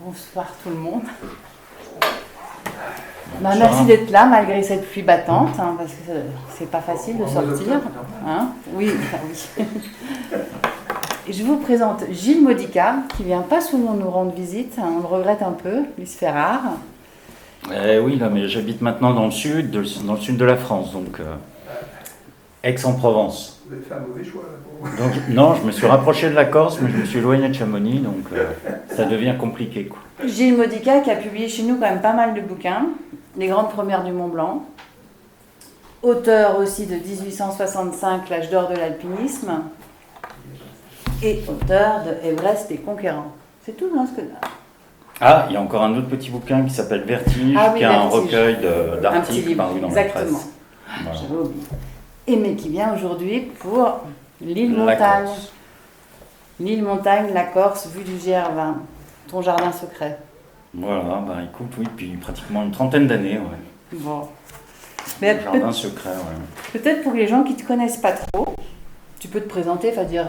Bonsoir tout le monde. Merci d'être là malgré cette pluie battante, parce que c'est pas facile de sortir. Oui. Je vous présente Gilles Modica, qui vient pas souvent nous rendre visite. On le regrette un peu, il se fait rare. Oui, là, mais j'habite maintenant dans le sud de la France, donc Aix-en-Provence. Vous avez fait un mauvais choix là. Donc, non, je me suis rapproché de la Corse, mais je me suis éloigné de Chamonix, donc ça devient compliqué, quoi. Gilles Modica qui a publié chez nous quand même pas mal de bouquins, Les Grandes Premières du Mont Blanc, auteur aussi de 1865, l'âge d'or de l'alpinisme, et auteur de Everest et Conquérant. C'est tout, non, ce que... Ah, il y a encore un autre petit bouquin qui s'appelle Vertige, qui est un recueil d'articles paru dans la presse. Voilà. J'avais oublié. Et mais qui vient aujourd'hui pour l'île Montagne. L'île Montagne, la Corse, vue du GR20. Ton jardin secret. Voilà, bah écoute, oui, depuis pratiquement une trentaine d'années, ouais. Bon. Mais jardin secret, ouais. Peut-être pour les gens qui ne te connaissent pas trop, tu peux te présenter, enfin dire,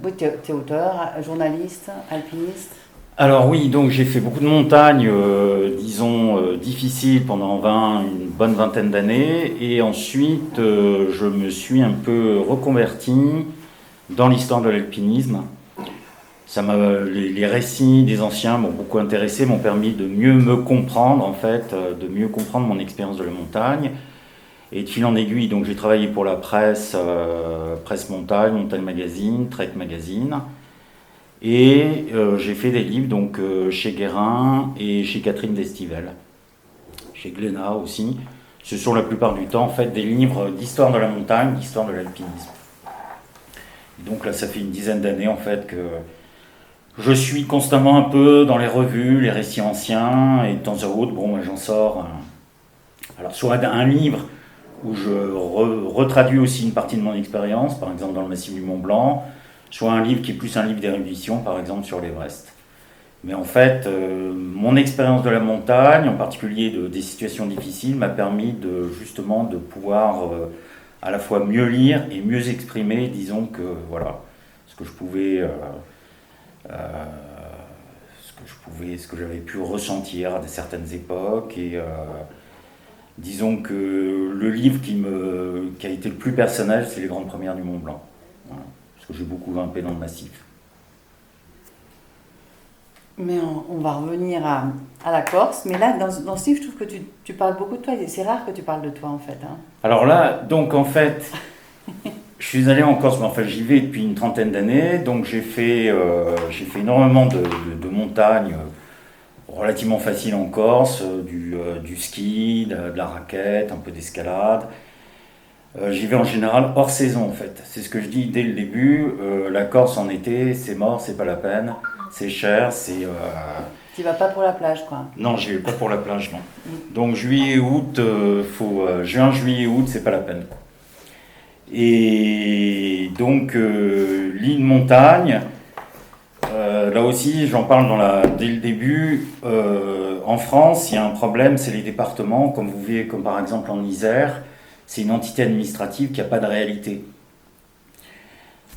oui, tu es auteur, journaliste, alpiniste. Alors oui, donc j'ai fait beaucoup de montagnes, disons, difficiles pendant une bonne vingtaine d'années. Et ensuite, je me suis un peu reconverti dans l'histoire de l'alpinisme. Les récits des anciens m'ont beaucoup intéressé, m'ont permis de mieux me comprendre, en fait, de mieux comprendre mon expérience de la montagne. Et de fil en aiguille, donc j'ai travaillé pour la presse, Presse Montagne, Montagne Magazine, Trek Magazine. Et j'ai fait des livres donc, chez Guérin et chez Catherine Destivelle, chez Glénat aussi. Ce sont la plupart du temps en fait, des livres d'histoire de la montagne, d'histoire de l'alpinisme. Et donc là, ça fait une dizaine d'années en fait que je suis constamment un peu dans les revues, les récits anciens, et de temps à autre, j'en sors. Alors soit un livre où je retraduis aussi une partie de mon expérience, par exemple dans le massif du Mont Blanc, soit un livre qui est plus un livre d'érudition, par exemple sur l'Everest. Mais en fait, mon expérience de la montagne, en particulier des situations difficiles, m'a permis justement de pouvoir à la fois mieux lire et mieux exprimer, disons que voilà, ce que j'avais pu ressentir à certaines époques. Et disons que le livre qui a été le plus personnel, c'est Les Grandes Premières du Mont Blanc. Voilà. J'ai beaucoup grimpé dans le massif. Mais on va revenir à la Corse. Mais là, dans ce livre, je trouve que tu parles beaucoup de toi. C'est rare que tu parles de toi, en fait. Alors là, donc en fait, je suis allé en Corse, mais enfin j'y vais depuis une trentaine d'années. Donc j'ai fait énormément de montagnes relativement faciles en Corse, du ski, de la raquette, un peu d'escalade. J'y vais en général hors saison en fait. C'est ce que je dis dès le début. La Corse en été, c'est mort, c'est pas la peine. C'est cher, c'est... Tu vas pas pour la plage quoi. Non, j'y vais pas pour la plage, non. Donc juillet, août, juin, juillet, août, c'est pas la peine. Et donc l'île Montagne, là aussi j'en parle dès le début. En France, il y a un problème, c'est les départements, comme vous voyez, comme par exemple en Isère. C'est une entité administrative qui n'a pas de réalité.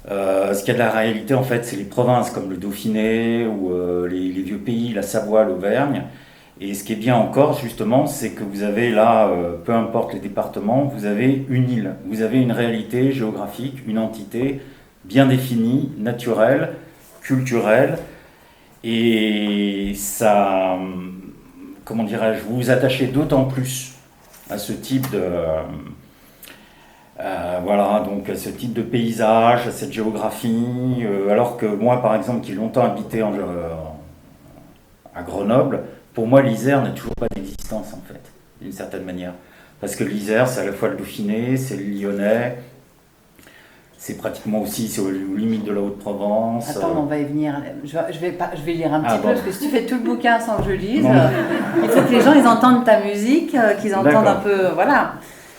Ce qui a de la réalité, en fait, c'est les provinces comme le Dauphiné ou les vieux pays, la Savoie, l'Auvergne. Et ce qui est bien encore, justement, c'est que vous avez là, peu importe les départements, vous avez une île. Vous avez une réalité géographique, une entité bien définie, naturelle, culturelle. Et ça, comment dirais-je, vous vous attachez d'autant plus à ce type de... voilà, donc à ce type de paysage, à cette géographie, alors que moi, par exemple, qui ai longtemps habité à Grenoble, pour moi, l'Isère n'a toujours pas d'existence, en fait, d'une certaine manière. Parce que l'Isère, c'est à la fois le Dauphiné, c'est le Lyonnais, c'est pratiquement aussi c'est aux limites de la Haute-Provence. Attends, on va y venir. Je vais lire un petit peu, parce que si tu fais tout le bouquin sans que je lise, Non. Il faut que les gens ils entendent ta musique, qu'ils entendent un peu... Voilà.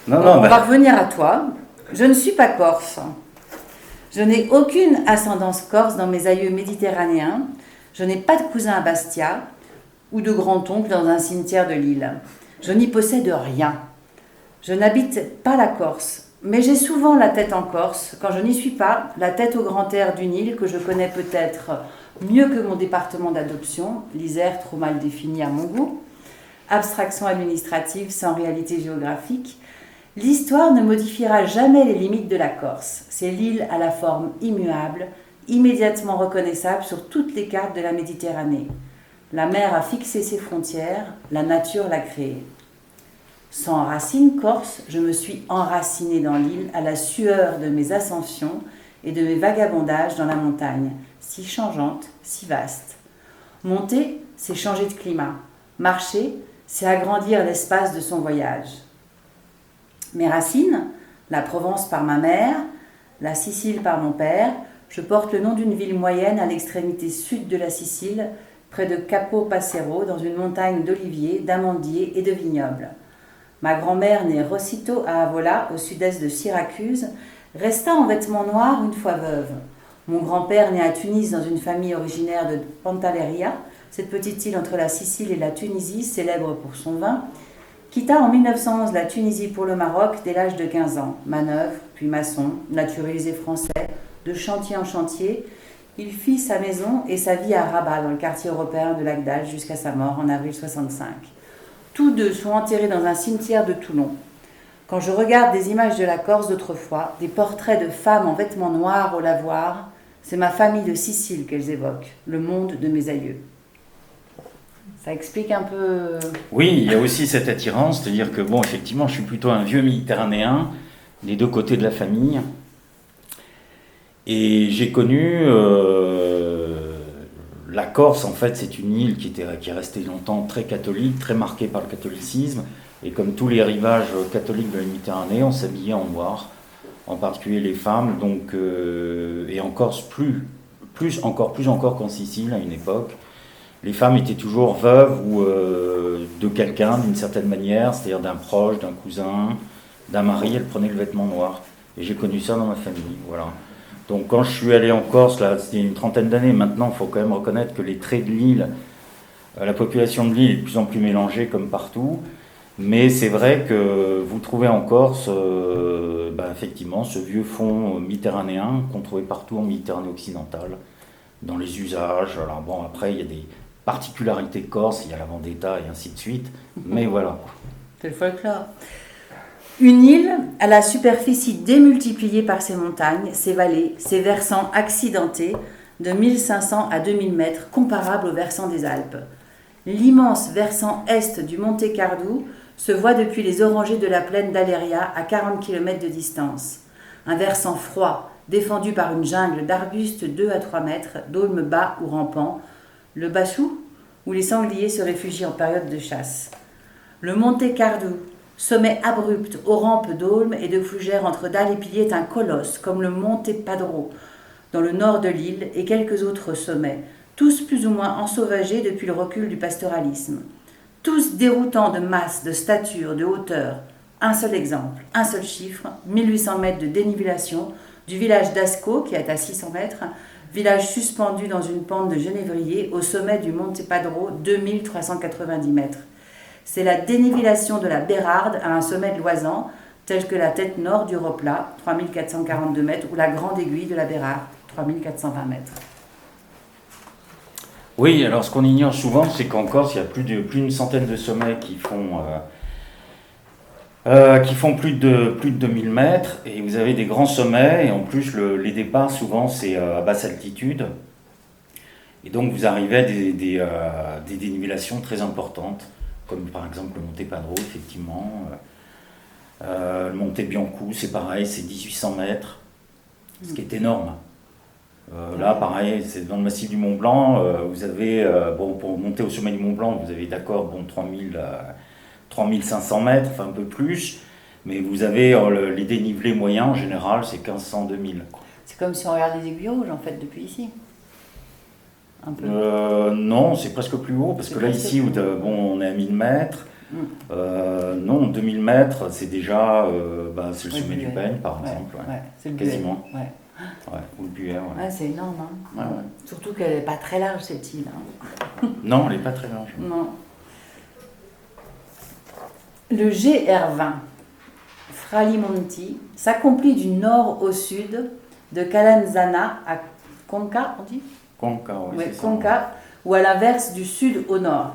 Non, on va revenir à toi. Je ne suis pas corse. Je n'ai aucune ascendance corse dans mes aïeux méditerranéens. Je n'ai pas de cousin à Bastia ou de grand-oncle dans un cimetière de Lille. Je n'y possède rien. Je n'habite pas la Corse, Mais j'ai souvent la tête en Corse, quand je n'y suis pas, la tête au grand air d'une île que je connais peut-être mieux que mon département d'adoption, l'Isère trop mal défini à mon goût, abstraction administrative sans réalité géographique. L'histoire ne modifiera jamais les limites de la Corse. C'est l'île à la forme immuable, immédiatement reconnaissable sur toutes les cartes de la Méditerranée. La mer a fixé ses frontières, la nature l'a créée. Sans racines corse, je me suis enracinée dans l'île à la sueur de mes ascensions et de mes vagabondages dans la montagne, si changeante, si vaste. Monter, c'est changer de climat. Marcher, c'est agrandir l'espace de son voyage. Mes racines, la Provence par ma mère, la Sicile par mon père, je porte le nom d'une ville moyenne à l'extrémité sud de la Sicile, près de Capo Passero, dans une montagne d'oliviers, d'amandiers et de vignobles. Ma grand-mère, née Rossito à Avola, au sud-est de Syracuse, resta en vêtements noirs une fois veuve. Mon grand-père, né à Tunis dans une famille originaire de Pantelleria, cette petite île entre la Sicile et la Tunisie, célèbre pour son vin, quitta en 1911 la Tunisie pour le Maroc dès l'âge de 15 ans. Manœuvre, puis maçon, naturalisé français, de chantier en chantier, il fit sa maison et sa vie à Rabat, dans le quartier européen de l'Agdal, jusqu'à sa mort en avril 65. Tous deux sont enterrés dans un cimetière de Toulon. Quand je regarde des images de la Corse d'autrefois, des portraits de femmes en vêtements noirs au lavoir, c'est ma famille de Sicile qu'elles évoquent, le monde de mes aïeux. Ça explique un peu... Oui, il y a aussi cette attirance, c'est-à-dire que, bon, effectivement, je suis plutôt un vieux méditerranéen, des deux côtés de la famille. Et j'ai connu... la Corse, en fait, c'est une île qui est restée longtemps très catholique, très marquée par le catholicisme. Et comme tous les rivages catholiques de la Méditerranée, on s'habillait en noir, en particulier les femmes. Donc, et en Corse, plus encore qu'en Sicile à une époque. Les femmes étaient toujours veuves ou de quelqu'un d'une certaine manière, c'est-à-dire d'un proche, d'un cousin, d'un mari. Elles prenaient le vêtement noir. Et j'ai connu ça dans ma famille, voilà. Donc quand je suis allé en Corse, là, c'était une trentaine d'années, maintenant il faut quand même reconnaître que les traits de l'île, la population de l'île est de plus en plus mélangée comme partout, mais c'est vrai que vous trouvez en Corse, effectivement, ce vieux fond méditerranéen qu'on trouvait partout en Méditerranée occidentale, dans les usages. Alors bon, après il y a des particularités corse, il y a la Vendetta et ainsi de suite, mais voilà. C'est le folklore. Une île à la superficie démultipliée par ses montagnes, ses vallées, ses versants accidentés de 1500 à 2000 mètres, comparables aux versants des Alpes. L'immense versant est du Monte Cardo se voit depuis les orangers de la plaine d'Aleria à 40 km de distance. Un versant froid, défendu par une jungle d'arbustes 2 à 3 mètres, d'aulmes bas ou rampants, le Bachou, où les sangliers se réfugient en période de chasse. Le Monte Cardo, sommet abrupt aux rampes d'aulmes et de fougères entre dalles et piliers, est un colosse, comme le Monte Padro, dans le nord de l'île, et quelques autres sommets, tous plus ou moins ensauvagés depuis le recul du pastoralisme. Tous déroutants de masse, de stature, de hauteur. Un seul exemple, un seul chiffre, 1800 mètres de dénivellation, du village d'Asco, qui est à 600 mètres, village suspendu dans une pente de genévrier, au sommet du Monte Padro, 2390 mètres. C'est la dénivellation de la Bérarde à un sommet de Loisan, tel que la tête nord du Roplat, 3442 mètres, ou la grande aiguille de la Bérarde, 3420 mètres. Oui, alors ce qu'on ignore souvent, c'est qu'en Corse, il y a plus d'une centaine de sommets qui font plus de 2000 mètres, et vous avez des grands sommets, et en plus les départs souvent c'est à basse altitude, et donc vous arrivez à des dénivellations très importantes, comme par exemple le Monte Padro, effectivement, le Monte Bianco, c'est pareil, c'est 1800 mètres, ce qui est énorme. Là, pareil, c'est dans le massif du Mont Blanc, vous avez, pour monter au sommet du Mont Blanc, vous avez 3500 mètres, enfin un peu plus, mais vous avez les dénivelés moyens, en général, c'est 1500-2000. C'est comme si on regarde les aiguilles rouges, en fait, depuis ici. Un peu. Non, c'est presque plus haut, parce que là, ici, on est à 1000 mètres. Non, 2000 mètres, c'est déjà c'est le sommet du Peigne, par exemple. Ouais, c'est le quasiment. Ouais. Ouais, ou le Buet, ouais. C'est énorme. Hein. Ouais. Surtout qu'elle n'est pas très large, cette île. Hein. Non, elle n'est pas très large. Non. Le GR20, Fralimonti s'accomplit du nord au sud, de Calenzana à Conca, on dit Conca, oui, ouais, c'est Conca, ça. ou à l'inverse du sud au nord.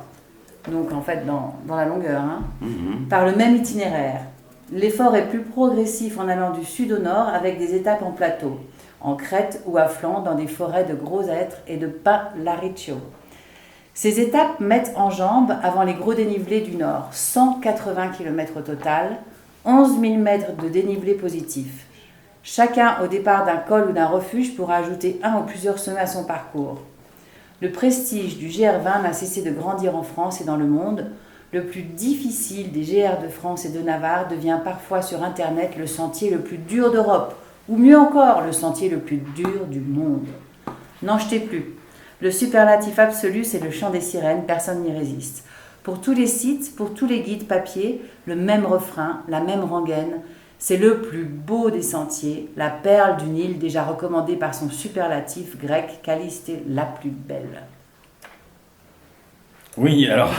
Donc en fait dans la longueur, hein, Mhm. par le même itinéraire. L'effort est plus progressif en allant du sud au nord avec des étapes en plateau, en crête ou à flanc dans des forêts de gros hêtres et de pins laricio. Ces étapes mettent en jambes avant les gros dénivelés du nord, 180 km au total, 11 000 mètres de dénivelé positif. Chacun au départ d'un col ou d'un refuge pourra ajouter un ou plusieurs sommets à son parcours. Le prestige du GR20 n'a cessé de grandir en France et dans le monde. Le plus difficile des GR de France et de Navarre devient parfois sur Internet le sentier le plus dur d'Europe, ou mieux encore, le sentier le plus dur du monde. N'en jetez plus. Le superlatif absolu, c'est le chant des sirènes, personne n'y résiste. Pour tous les sites, pour tous les guides papier, le même refrain, la même rengaine. C'est le plus beau des sentiers, la perle du Nil déjà recommandée par son superlatif grec, Calistée, la plus belle. Oui, alors,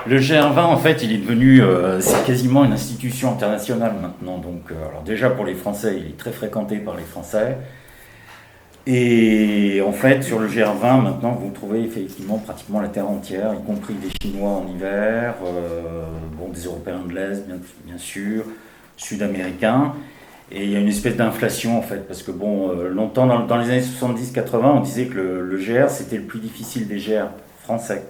le GR20, en fait, il est devenu, c'est quasiment une institution internationale maintenant. Donc, alors déjà pour les Français, il est très fréquenté par les Français. Et en fait, sur le GR20, maintenant, vous trouvez effectivement pratiquement la terre entière, y compris des Chinois en hiver, bon, des Européens de l'Est, bien sûr, Sud-Américains. Et il y a une espèce d'inflation, en fait, parce que bon, longtemps, dans les années 70-80, on disait que le GR, c'était le plus difficile des GR français.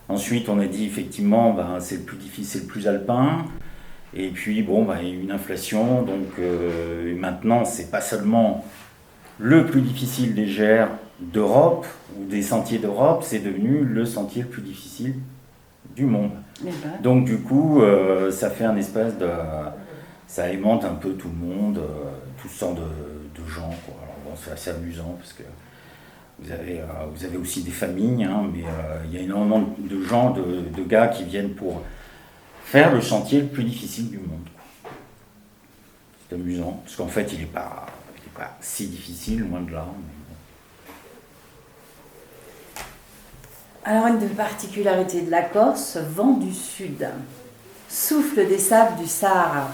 Ensuite, on a dit effectivement, ben, c'est le plus difficile, c'est le plus alpin. Et puis, bon, ben, il y a eu une inflation, donc maintenant, c'est pas seulement le plus difficile des GR d'Europe ou des sentiers d'Europe, c'est devenu le sentier le plus difficile du monde. Donc du coup, ça fait un espèce de... ça aimante un peu tout le monde, toutes sortes de gens, quoi. Alors bon, c'est assez amusant parce que vous avez aussi des familles, hein, mais il y a énormément de gens, de gars qui viennent pour faire le sentier le plus difficile du monde, quoi. C'est amusant, parce qu'en fait, il n'est pas si difficile, loin de là. Alors, une des particularités de la Corse, vent du sud, souffle des sables du Sahara,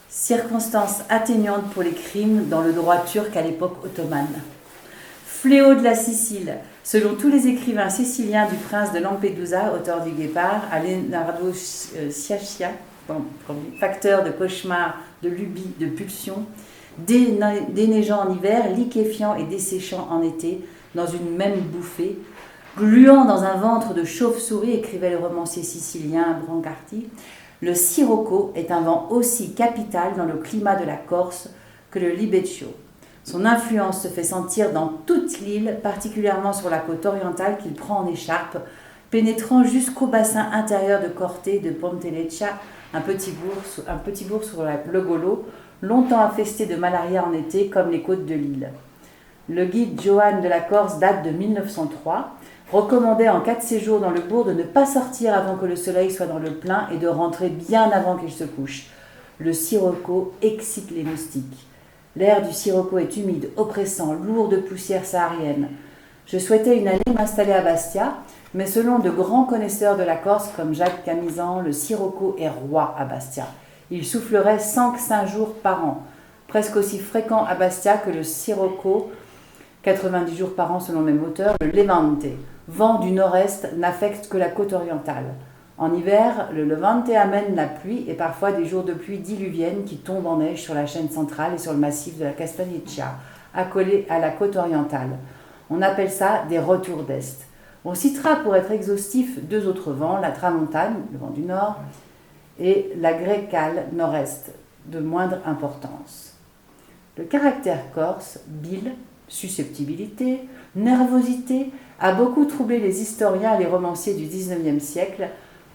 circonstance atténuante pour les crimes dans le droit turc à l'époque ottomane. Fléau de la Sicile, selon tous les écrivains siciliens du prince de Lampedusa, auteur du Guépard, à Leonardo Sciascia, facteur de cauchemars, de lubies, de pulsions, déneigeant en hiver, liquéfiant et desséchant en été, dans une même bouffée, gluant dans un ventre de chauve-souris, écrivait le romancier sicilien Brancati, le sirocco est un vent aussi capital dans le climat de la Corse que le libeccio. Son influence se fait sentir dans toute l'île, particulièrement sur la côte orientale qu'il prend en écharpe, pénétrant jusqu'au bassin intérieur de Corté de Ponteleccia, un petit bourg sur le Golo, longtemps infesté de malaria en été, comme les côtes de l'île. Le guide Johan de la Corse date de 1903, recommandait en cas de séjour dans le bourg de ne pas sortir avant que le soleil soit dans le plein et de rentrer bien avant qu'il se couche. Le sirocco excite les moustiques. L'air du sirocco est humide, oppressant, lourd de poussière saharienne. Je souhaitais une année m'installer à Bastia, mais selon de grands connaisseurs de la Corse comme Jacques Camisan, le sirocco est roi à Bastia. Il soufflerait 5 jours par an, presque aussi fréquent à Bastia que le sirocco, 90 jours par an selon le même auteur, le Levante, vent du nord-est, n'affecte que la côte orientale. En hiver, le Levante amène la pluie et parfois des jours de pluie diluvienne qui tombent en neige sur la chaîne centrale et sur le massif de la Castagniccia, accolé à la côte orientale. On appelle ça des retours d'est. On citera pour être exhaustif 2 autres vents, la tramontane, le vent du nord, et la grécale nord-est, de moindre importance. Le caractère corse, bile, susceptibilité, nervosité, a beaucoup troublé les historiens et les romanciers du XIXe siècle.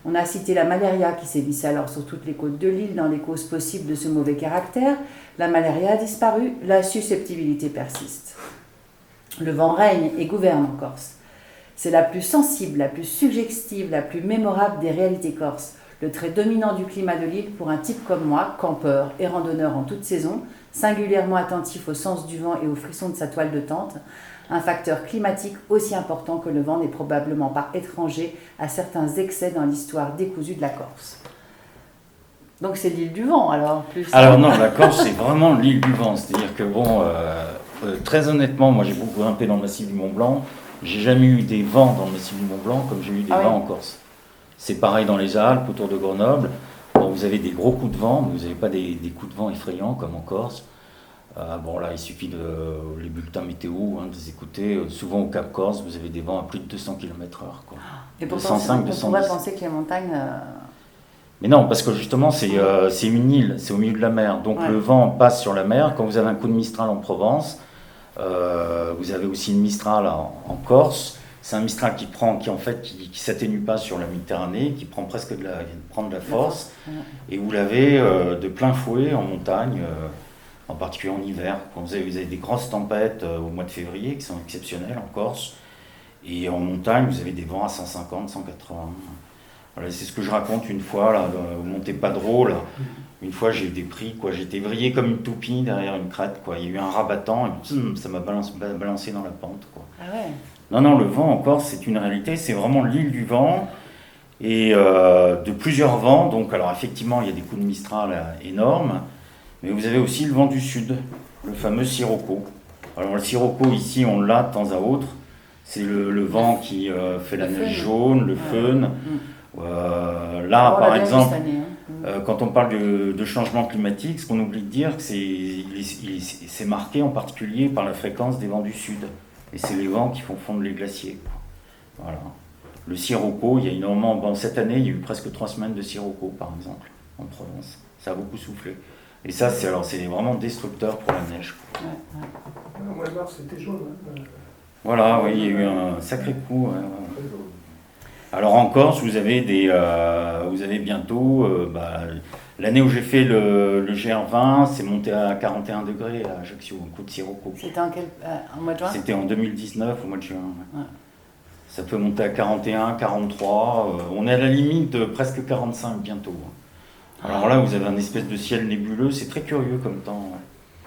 On a cité la malaria qui sévissait alors sur toutes les côtes de l'île dans les causes possibles de ce mauvais caractère. La malaria a disparu, la susceptibilité persiste. Le vent règne et gouverne en Corse. C'est la plus sensible, la plus suggestive, la plus mémorable des réalités corses. Le trait dominant du climat de l'île pour un type comme moi, campeur et randonneur en toute saison, singulièrement attentif au sens du vent et aux frissons de sa toile de tente, un facteur climatique aussi important que le vent n'est probablement pas étranger à certains excès dans l'histoire décousue de la Corse. Donc c'est l'île du vent, alors plus. Alors non, la Corse, c'est vraiment l'île du vent. C'est-à-dire que bon, très honnêtement, moi j'ai beaucoup grimpé dans le massif du Mont Blanc. J'ai jamais eu des vents dans le massif du Mont Blanc comme j'ai eu des vents en Corse. C'est pareil dans les Alpes, autour de Grenoble. Bon, vous avez des gros coups de vent, mais vous n'avez pas des coups de vent effrayants comme en Corse. Bon là, il suffit de les bulletins météo, de les écouter. Souvent au Cap Corse, vous avez des vents à plus de 200 km/h. Et pourtant, on pourrait penser que les montagnes... Mais non, parce que justement, c'est une île, c'est au milieu de la mer. Donc le vent passe sur la mer. Quand vous avez un coup de Mistral en Provence, vous avez aussi une Mistral en Corse. C'est un Mistral qui s'atténue pas sur la Méditerranée, qui prend presque de la force. Et vous l'avez de plein fouet en montagne, en particulier en hiver. Quand vous avez des grosses tempêtes au mois de février qui sont exceptionnelles en Corse. Et en montagne, vous avez des vents à 150, 180. Voilà, c'est ce que je raconte une fois, là, au Monte Padro, là. Une fois, j'ai eu des prix, quoi. J'étais vrillé comme une toupie derrière une crête, quoi. Il y a eu un rabattant, et ça m'a balancé dans la pente, quoi. Ah ouais. Non, le vent en Corse, c'est une réalité, c'est vraiment l'île du vent, et de plusieurs vents. Donc, alors effectivement, il y a des coups de Mistral énormes, mais vous avez aussi le vent du sud, le fameux Sirocco. Alors, le Sirocco, ici, on l'a de temps à autre. C'est le vent qui fait la neige jaune, le fun. Là, par exemple, quand on parle de changement climatique, ce qu'on oublie de dire, c'est marqué en particulier par la fréquence des vents du sud. Et c'est les vents qui font fondre les glaciers. Voilà. Le Sirocco, il y a énormément. Bon, cette année, il y a eu presque 3 semaines de Sirocco, par exemple, en Provence. Ça a beaucoup soufflé. Et ça, c'est vraiment destructeur pour la neige. Au mois de mars, c'était jaune. Voilà, oui, il y a eu un sacré coup. Alors en Corse, vous avez bientôt, l'année où j'ai fait le GR20, c'est monté à 41 degrés à Ajaccio, un coup de Sirocco. C'était en mois de juin ? C'était en 2019, au mois de juin. Ouais. Ça peut monter à 41, 43, on est à la limite de presque 45 bientôt. Alors là, vous avez un espèce de ciel nébuleux, c'est très curieux comme temps.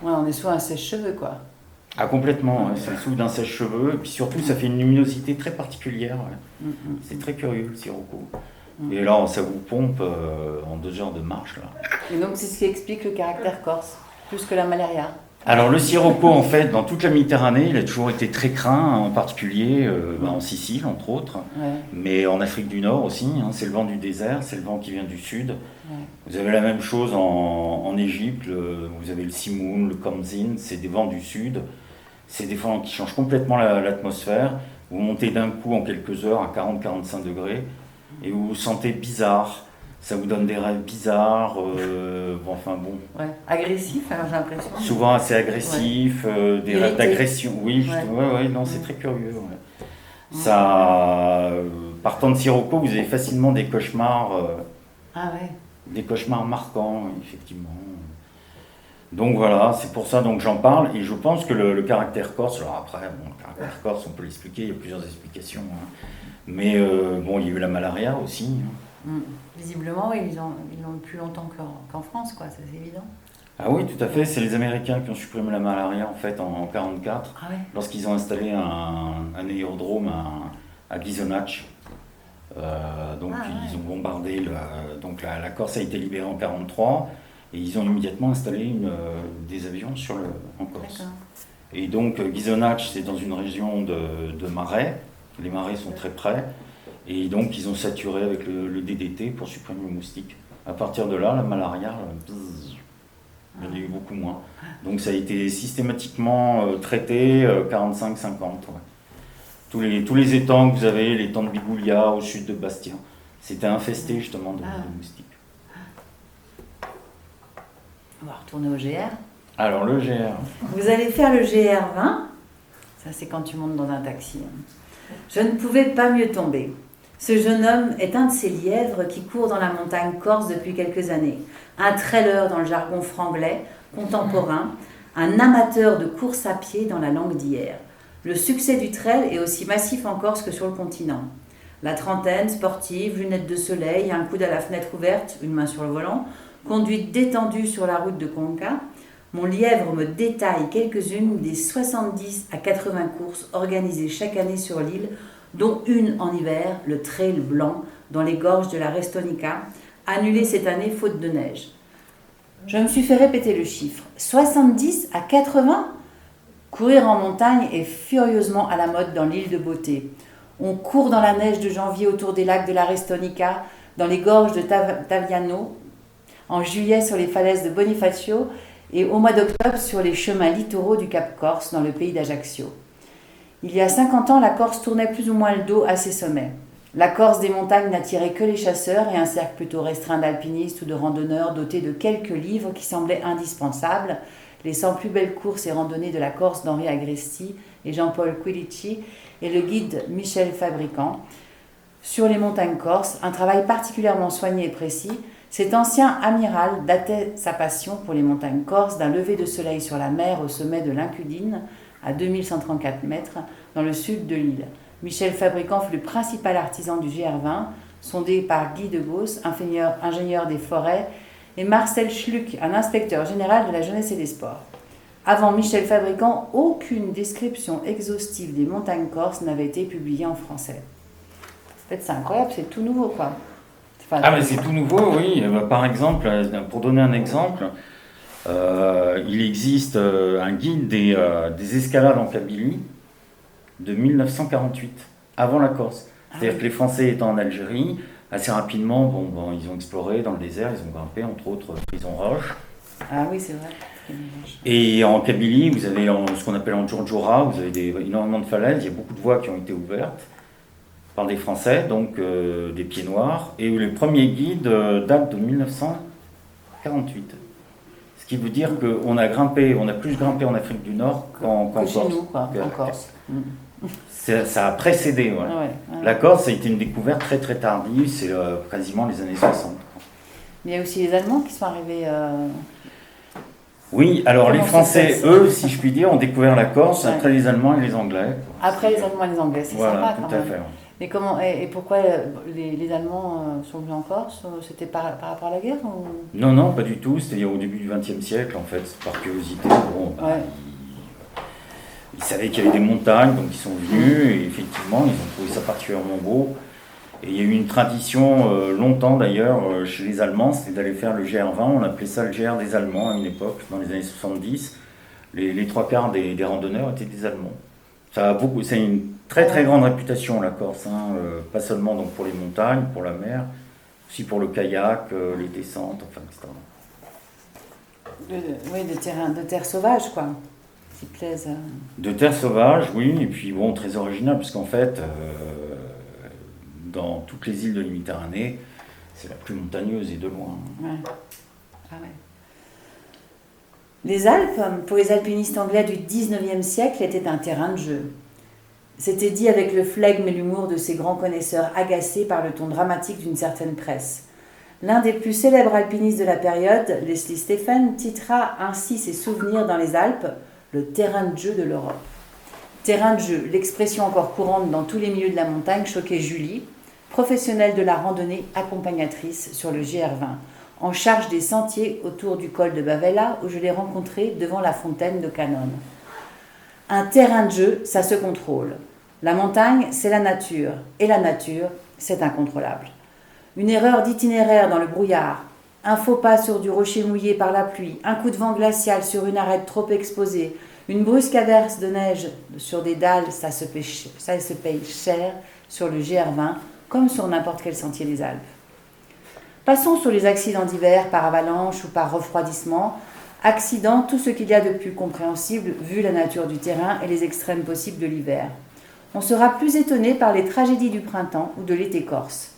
Ouais, on est sous un sèche-cheveux, quoi. Ah complètement, c'est sous d'un sèche-cheveux, et puis surtout ça fait une luminosité très particulière. C'est très curieux le Sirocco. Et là, ça vous pompe en 2 heures de marche. Là. Et donc c'est ce qui explique le caractère corse, plus que la malaria. Alors le Sirocco, en fait, dans toute la Méditerranée, il a toujours été très craint, en particulier en Sicile, entre autres, mais en Afrique du Nord aussi. C'est le vent du désert, c'est le vent qui vient du sud. Vous avez la même chose en Égypte, vous avez le Simoun, le Kamsin, c'est des vents du sud. C'est des vents qui changent complètement l'atmosphère. Vous montez d'un coup en quelques heures à 40-45 degrés et vous vous sentez bizarre. Ça vous donne des rêves bizarres, agressif, alors j'ai l'impression. Souvent assez agressif, des rêves d'agression. Oui, non, c'est très curieux. Ça, partant de Sirocco, vous avez facilement des cauchemars. Des cauchemars marquants, effectivement. Donc voilà, c'est pour ça que j'en parle. Et je pense que le caractère corse, alors après, le caractère corse, on peut l'expliquer, il y a plusieurs explications. Mais il y a eu la malaria aussi. Visiblement, ils l'ont eu plus longtemps qu'en France, quoi, c'est évident. Ah oui, tout à fait. C'est les Américains qui ont supprimé la malaria en fait en 1944, lorsqu'ils ont installé un aérodrome à Ghisonaccia. Ils ont bombardé, la Corse a été libérée en 1943 et ils ont immédiatement installé des avions en Corse. D'accord. Et donc Ghisonaccia, c'est dans une région de marais, les marais sont très près, et donc ils ont saturé avec le DDT pour supprimer le moustique. À partir de là, la malaria, il y en a eu beaucoup moins. Donc ça a été systématiquement traité 45-50. Tous les étangs que vous avez, l'étang de Bigoulia au sud de Bastia, c'était infesté justement de moustiques. On va retourner au GR. Alors le GR. Vous allez faire le GR20. Ça c'est quand tu montes dans un taxi. Je ne pouvais pas mieux tomber. Ce jeune homme est un de ces lièvres qui courent dans la montagne corse depuis quelques années. Un trailer dans le jargon franglais, contemporain, un amateur de course à pied dans la langue d'hier. Le succès du trail est aussi massif en Corse que sur le continent. La trentaine, sportive, lunettes de soleil, un coude à la fenêtre ouverte, une main sur le volant, conduite détendue sur la route de Conca, mon lièvre me détaille quelques-unes des 70 à 80 courses organisées chaque année sur l'île, dont une en hiver, le Trail Blanc, dans les gorges de la Restonica, annulé cette année faute de neige. Je me suis fait répéter le chiffre. 70 à 80 ? Courir en montagne est furieusement à la mode dans l'île de Beauté. On court dans la neige de janvier autour des lacs de la Restonica, dans les gorges de Taviano, en juillet sur les falaises de Bonifacio et au mois d'octobre sur les chemins littoraux du Cap Corse dans le pays d'Ajaccio. Il y a 50 ans, la Corse tournait plus ou moins le dos à ses sommets. La Corse des montagnes n'attirait que les chasseurs et un cercle plutôt restreint d'alpinistes ou de randonneurs dotés de quelques livres qui semblaient indispensables, les 100 plus belles courses et randonnées de la Corse d'Henri Agresti et Jean-Paul Quilici et le guide Michel Fabricant. Sur les montagnes corses, un travail particulièrement soigné et précis, cet ancien amiral datait sa passion pour les montagnes corses d'un lever de soleil sur la mer au sommet de l'Incudine, à 2134 mètres, dans le sud de l'île. Michel Fabricant fut le principal artisan du GR20, sondé par Guy de Gauss, ingénieur des forêts, et Marcel Schluck, un inspecteur général de la jeunesse et des sports. Avant Michel Fabricant, aucune description exhaustive des montagnes corses n'avait été publiée en français. En fait, c'est incroyable, c'est tout nouveau, quoi. Mais c'est tout nouveau, oui. Par exemple, pour donner un exemple, il existe un guide des escalades en Kabylie de 1948, avant la Corse. C'est-à-dire que les Français étant en Algérie, assez rapidement, ils ont exploré dans le désert, ils ont grimpé, entre autres, Prison Roche. Ah oui, c'est vrai. Et en Kabylie, vous avez ce qu'on appelle en Djurdjura, vous avez énormément de falaises, il y a beaucoup de voies qui ont été ouvertes par des Français, donc des pieds noirs, et le premier guide date de 1948. Ce qui veut dire qu'on a plus grimpé en Afrique du Nord qu'en Corse. Chez nous, quoi, en Corse. Ça a précédé. Ouais. La Corse, ça a été une découverte très très tardive, c'est quasiment les années 60. Mais il y a aussi les Allemands qui sont arrivés. Oui, alors les Français, eux, si je puis dire, ont découvert la Corse après les Allemands et les Anglais. Après les Allemands et les Anglais, c'est sympa quand même. Tout à fait. Mais comment et pourquoi les Allemands sont venus en Corse ? C'était par rapport à la guerre ou... Non, pas du tout. C'était au début du XXe siècle, en fait, par curiosité. Ils savaient qu'il y avait des montagnes, donc ils sont venus, et effectivement, ils ont trouvé ça particulièrement beau. Et il y a eu une tradition, longtemps d'ailleurs, chez les Allemands, c'était d'aller faire le GR20, on appelait ça le GR des Allemands à une époque, dans les années 70. Les trois quarts des randonneurs étaient des Allemands. C'est une très très grande réputation, la Corse, pas seulement donc pour les montagnes, pour la mer, aussi pour le kayak, les descentes, enfin, etc. De terre sauvage, quoi. Qui plaisent. De terre sauvage, oui, et puis très original, parce qu'en fait, dans toutes les îles de la Méditerranée, c'est la plus montagneuse et de loin. Ouais. Ah ouais. Les Alpes, pour les alpinistes anglais du XIXe siècle, étaient un terrain de jeu. C'était dit avec le flegme et l'humour de ces grands connaisseurs agacés par le ton dramatique d'une certaine presse. L'un des plus célèbres alpinistes de la période, Leslie Stephen, titra ainsi ses souvenirs dans les Alpes, le terrain de jeu de l'Europe. Terrain de jeu, l'expression encore courante dans tous les milieux de la montagne, choquait Julie, professionnelle de la randonnée accompagnatrice sur le GR20, en charge des sentiers autour du col de Bavella, où je l'ai rencontré devant la fontaine de Canon. Un terrain de jeu, ça se contrôle. La montagne, c'est la nature, et la nature, c'est incontrôlable. Une erreur d'itinéraire dans le brouillard, un faux pas sur du rocher mouillé par la pluie, un coup de vent glacial sur une arête trop exposée, une brusque averse de neige sur des dalles, ça se paye cher sur le GR20, comme sur n'importe quel sentier des Alpes. Passons sur les accidents d'hiver par avalanche ou par refroidissement. Accidents, tout ce qu'il y a de plus compréhensible vu la nature du terrain et les extrêmes possibles de l'hiver. On sera plus étonné par les tragédies du printemps ou de l'été corse.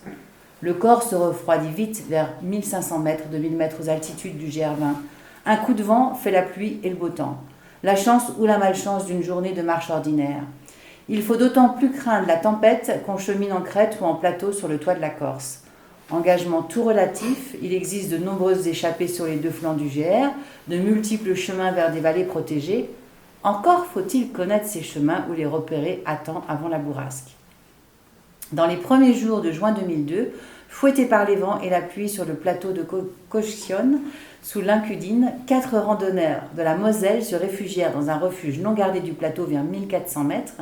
Le corps se refroidit vite vers 1500 mètres, 2000 mètres aux altitudes du GR20. Un coup de vent fait la pluie et le beau temps. La chance ou la malchance d'une journée de marche ordinaire. Il faut d'autant plus craindre la tempête qu'on chemine en crête ou en plateau sur le toit de la Corse. Engagement tout relatif, il existe de nombreuses échappées sur les deux flancs du GR, de multiples chemins vers des vallées protégées. Encore faut-il connaître ces chemins ou les repérer à temps avant la bourrasque. Dans les premiers jours de juin 2002, fouettés par les vents et la pluie sur le plateau de Cauchion, sous l'Incudine, 4 randonneurs de la Moselle se réfugièrent dans un refuge non gardé du plateau vers 1400 mètres.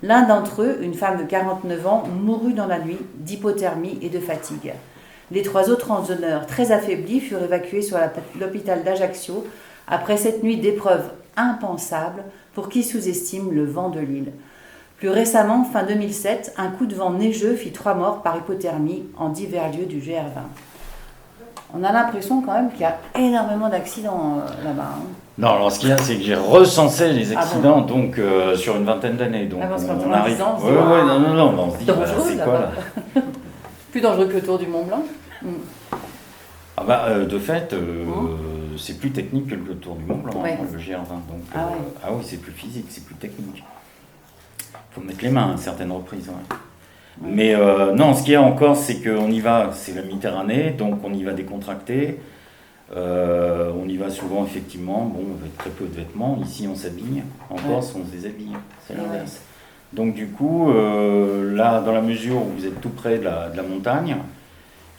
L'un d'entre eux, une femme de 49 ans, mourut dans la nuit d'hypothermie et de fatigue. Les 3 autres randonneurs, très affaiblis, furent évacués sur l'hôpital d'Ajaccio après cette nuit d'épreuves impensables pour qui sous-estime le vent de l'île. Plus récemment, fin 2007, un coup de vent neigeux fit 3 morts par hypothermie en divers lieux du GR20. On a l'impression quand même qu'il y a énormément d'accidents là-bas. Hein. Non, alors ce qu'il y a, c'est que j'ai recensé les accidents donc sur une vingtaine d'années. Donc parce on arrive. Oui, non, on se dit, dangereux, c'est quoi là? Plus dangereux que le Tour du Mont Blanc. De fait, c'est plus technique que le Tour du Mont Blanc, ouais. Le GR20. Donc, ouais. Oui, c'est plus physique, c'est plus technique. Il faut mettre les mains à certaines reprises. Ouais. Mais non, ce qu'il y a encore, c'est qu'on y va, c'est la Méditerranée, donc on y va décontracté. On y va souvent, effectivement, avec très peu de vêtements. Ici, on s'habille. En Corse, on se déshabille. C'est l'inverse. Donc, du coup, là, dans la mesure où vous êtes tout près de la montagne,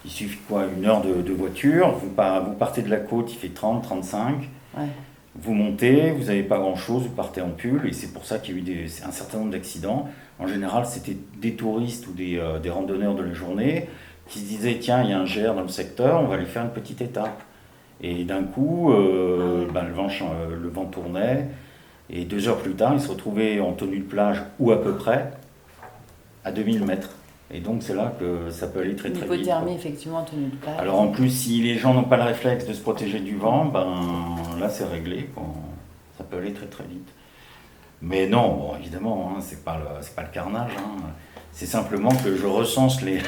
il suffit quoi, 1 heure de voiture. Vous partez de la côte, il fait 30, 35. Ouais. Vous montez, vous n'avez pas grand-chose, vous partez en pull. Et c'est pour ça qu'il y a eu un certain nombre d'accidents. En général, c'était des touristes ou des randonneurs de la journée qui se disaient, tiens, il y a un GR dans le secteur, on va aller faire une petite étape. Et d'un coup, le vent tournait, et 2 heures plus tard, ils se retrouvaient en tenue de plage, ou à peu près, à 2000 mètres. Et donc, c'est là que ça peut aller très très vite. L'hypothermie, effectivement, en tenue de plage. Alors en plus, si les gens n'ont pas le réflexe de se protéger du vent, là, c'est réglé. Ça peut aller très très vite. Mais non, évidemment, hein, c'est pas le carnage. Hein. C'est simplement que je recense les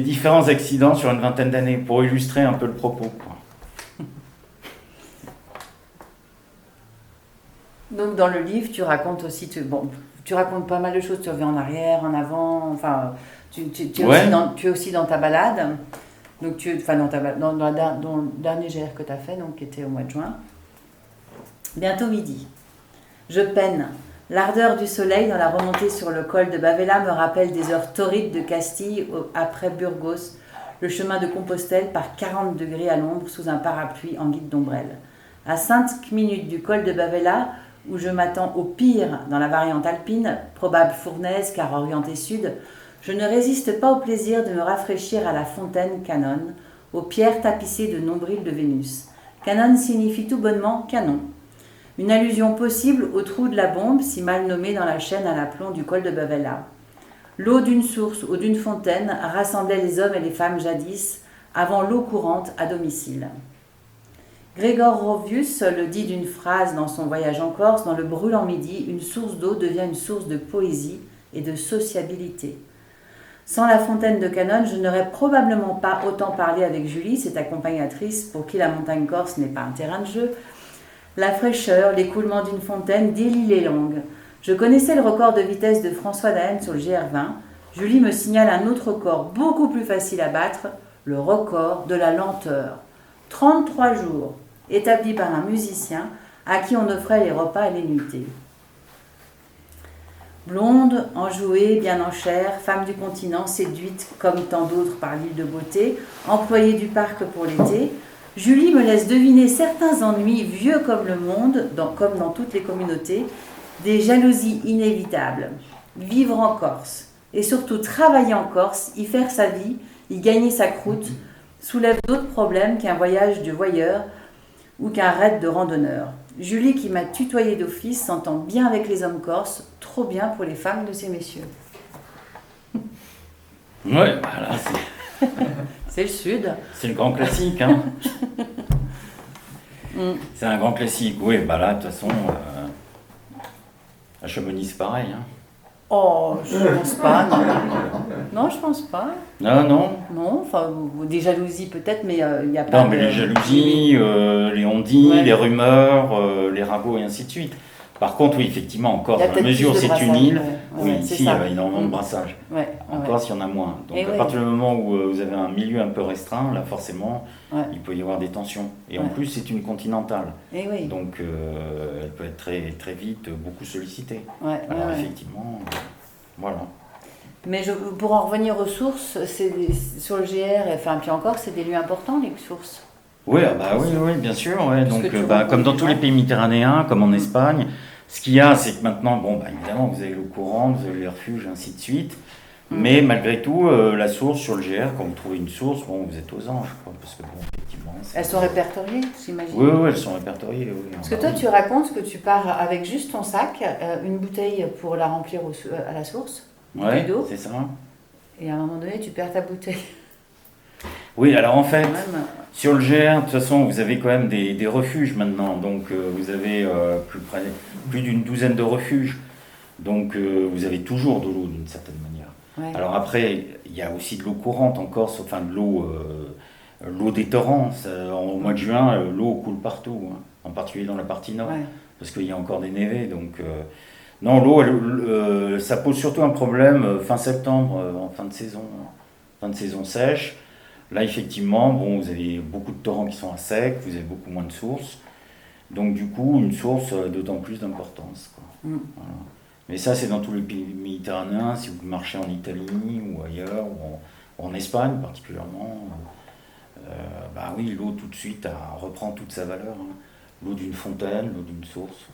différents accidents sur une vingtaine d'années pour illustrer un peu le propos. Quoi. Donc dans le livre, tu racontes aussi, tu racontes pas mal de choses, tu reviens en arrière, en avant, enfin, tu es aussi dans ta balade, donc dans le dernier GR que tu as fait, donc qui était au mois de juin. Bientôt midi. Je peine. L'ardeur du soleil dans la remontée sur le col de Bavela me rappelle des heures torrides de Castille après Burgos, le chemin de Compostelle par 40 degrés à l'ombre sous un parapluie en guide d'ombrelle. À 5 minutes du col de Bavela, où je m'attends au pire dans la variante alpine, probable fournaise car orientée sud, je ne résiste pas au plaisir de me rafraîchir à la fontaine Canon, aux pierres tapissées de nombrils de Vénus. Canon signifie tout bonnement canon. Une allusion possible au trou de la bombe, si mal nommé dans la chaîne à l'aplomb du col de Bavela. L'eau d'une source ou d'une fontaine rassemblait les hommes et les femmes jadis, avant l'eau courante à domicile. Grégor Rovius le dit d'une phrase dans son voyage en Corse, dans le brûlant midi, une source d'eau devient une source de poésie et de sociabilité. Sans la fontaine de Canon, je n'aurais probablement pas autant parlé avec Julie, cette accompagnatrice pour qui la montagne corse n'est pas un terrain de jeu. La fraîcheur, l'écoulement d'une fontaine délie les langues. Je connaissais le record de vitesse de François Daen sur le GR20. Julie me signale un autre record beaucoup plus facile à battre, le record de la lenteur. 33 jours, établi par un musicien à qui on offrait les repas et les nuitées. Blonde, enjouée, bien en chair, femme du continent, séduite comme tant d'autres par l'île de beauté, employée du parc pour l'été, Julie me laisse deviner certains ennuis vieux comme le monde, comme dans toutes les communautés, des jalousies inévitables. Vivre en Corse, et surtout travailler en Corse, y faire sa vie, y gagner sa croûte, soulève d'autres problèmes qu'un voyage de voyeur ou qu'un raid de randonneur. Julie, qui m'a tutoyé d'office, s'entend bien avec les hommes corses, trop bien pour les femmes de ces messieurs. Ouais, voilà, c'est... C'est le Sud. C'est le grand classique, hein. C'est un grand classique, oui, là, de toute façon, à Chamonix, c'est pareil, hein. Oh, je pense pas, non. Non, je pense pas. Non. Non, enfin, des jalousies peut-être, mais il n'y a pas Non, mais les jalousies, les on-dit, les rumeurs, les ragots et ainsi de suite. Par contre, oui, effectivement, encore, dans la mesure où c'est une île, ici, il y a énormément de brassage. En Corse, il y en a moins. Donc, à partir du moment où vous avez un milieu un peu restreint, là, forcément, il peut y avoir des tensions. Et en plus, c'est une continentale. Donc, elle peut être très, très vite beaucoup sollicitée. Alors, effectivement, voilà. Mais pour en revenir aux sources, sur le GR, enfin, puis encore, c'est des lieux importants, les sources. Oui, bien sûr. Ouais. Donc, comme dans tous les pays méditerranéens, comme en Espagne, ce qu'il y a, c'est que maintenant, évidemment, vous avez l'eau courante, vous avez les refuges, ainsi de suite. Mais malgré tout, la source sur le GR, quand vous trouvez une source, bon, vous êtes aux anges, quoi, parce que bon, effectivement... Elles sont répertoriées, j'imagine. Oui, elles sont répertoriées, oui. Parce que toi, tu racontes que tu pars avec juste ton sac, une bouteille pour la remplir à la source, Ouais, d'eau, c'est ça. et à un moment donné, tu perds ta bouteille. Oui, alors en fait, Quand même. sur le GR, de toute façon, vous avez quand même des refuges maintenant, donc vous avez plus d'une douzaine de refuges, donc vous avez toujours de l'eau d'une certaine manière. Ouais. Alors après, il y a aussi de l'eau courante en Corse, enfin de l'eau des torrents. Au mois de juin, l'eau coule partout, hein, en particulier dans la partie nord, Ouais. parce qu'il y a encore des névés. Donc, non, l'eau, ça pose surtout un problème fin septembre, en fin de saison sèche. Là, effectivement, bon, vous avez beaucoup de torrents qui sont à sec, vous avez beaucoup moins de sources. Donc, du coup, une source a d'autant plus d'importance, quoi. Voilà. Mais ça, c'est dans tous les pays méditerranéens. Si vous marchez en Italie ou ailleurs, ou en Espagne particulièrement, bah oui, l'eau tout de suite reprend toute sa valeur, hein. L'eau d'une fontaine, l'eau d'une source.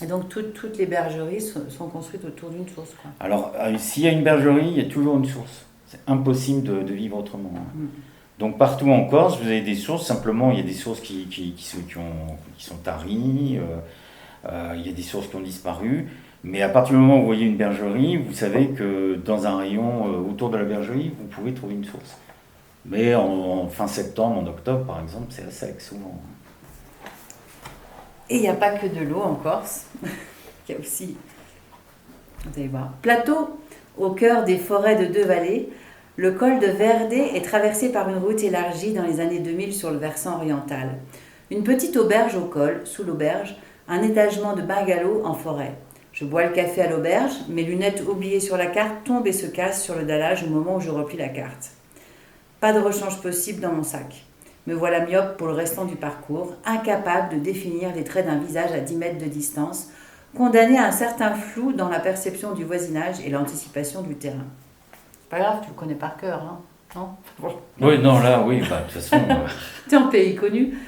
Et donc, toutes les bergeries sont construites autour d'une source, quoi. Alors, s'il y a une bergerie, il y a toujours une source. C'est impossible de vivre autrement, hein. Donc partout en Corse, vous avez des sources, simplement il y a des sources qui sont taries, il y a des sources qui ont disparu, mais à partir du moment où vous voyez une bergerie, vous savez que dans un rayon autour de la bergerie, vous pouvez trouver une source. Mais en fin septembre, en octobre par exemple, c'est à sec souvent. Et il n'y a pas que de l'eau en Corse, il y a aussi, vous allez voir, plateau au cœur des forêts de deux vallées. Le col de Verde est traversé par une route élargie dans les années 2000 sur le versant oriental. Une petite auberge au col, sous l'auberge, un étagement de bungalows en forêt. Je bois le café à l'auberge, mes lunettes oubliées sur la carte tombent et se cassent sur le dallage au moment où je replie la carte. Pas de rechange possible dans mon sac. Me voilà myope pour le restant du parcours, incapable de définir les traits d'un visage à 10 mètres de distance, condamné à un certain flou dans la perception du voisinage et l'anticipation du terrain. Pas grave, tu le connais par cœur, hein, non? Oui, non, là, oui, bah, de toute façon... T'es en pays connu.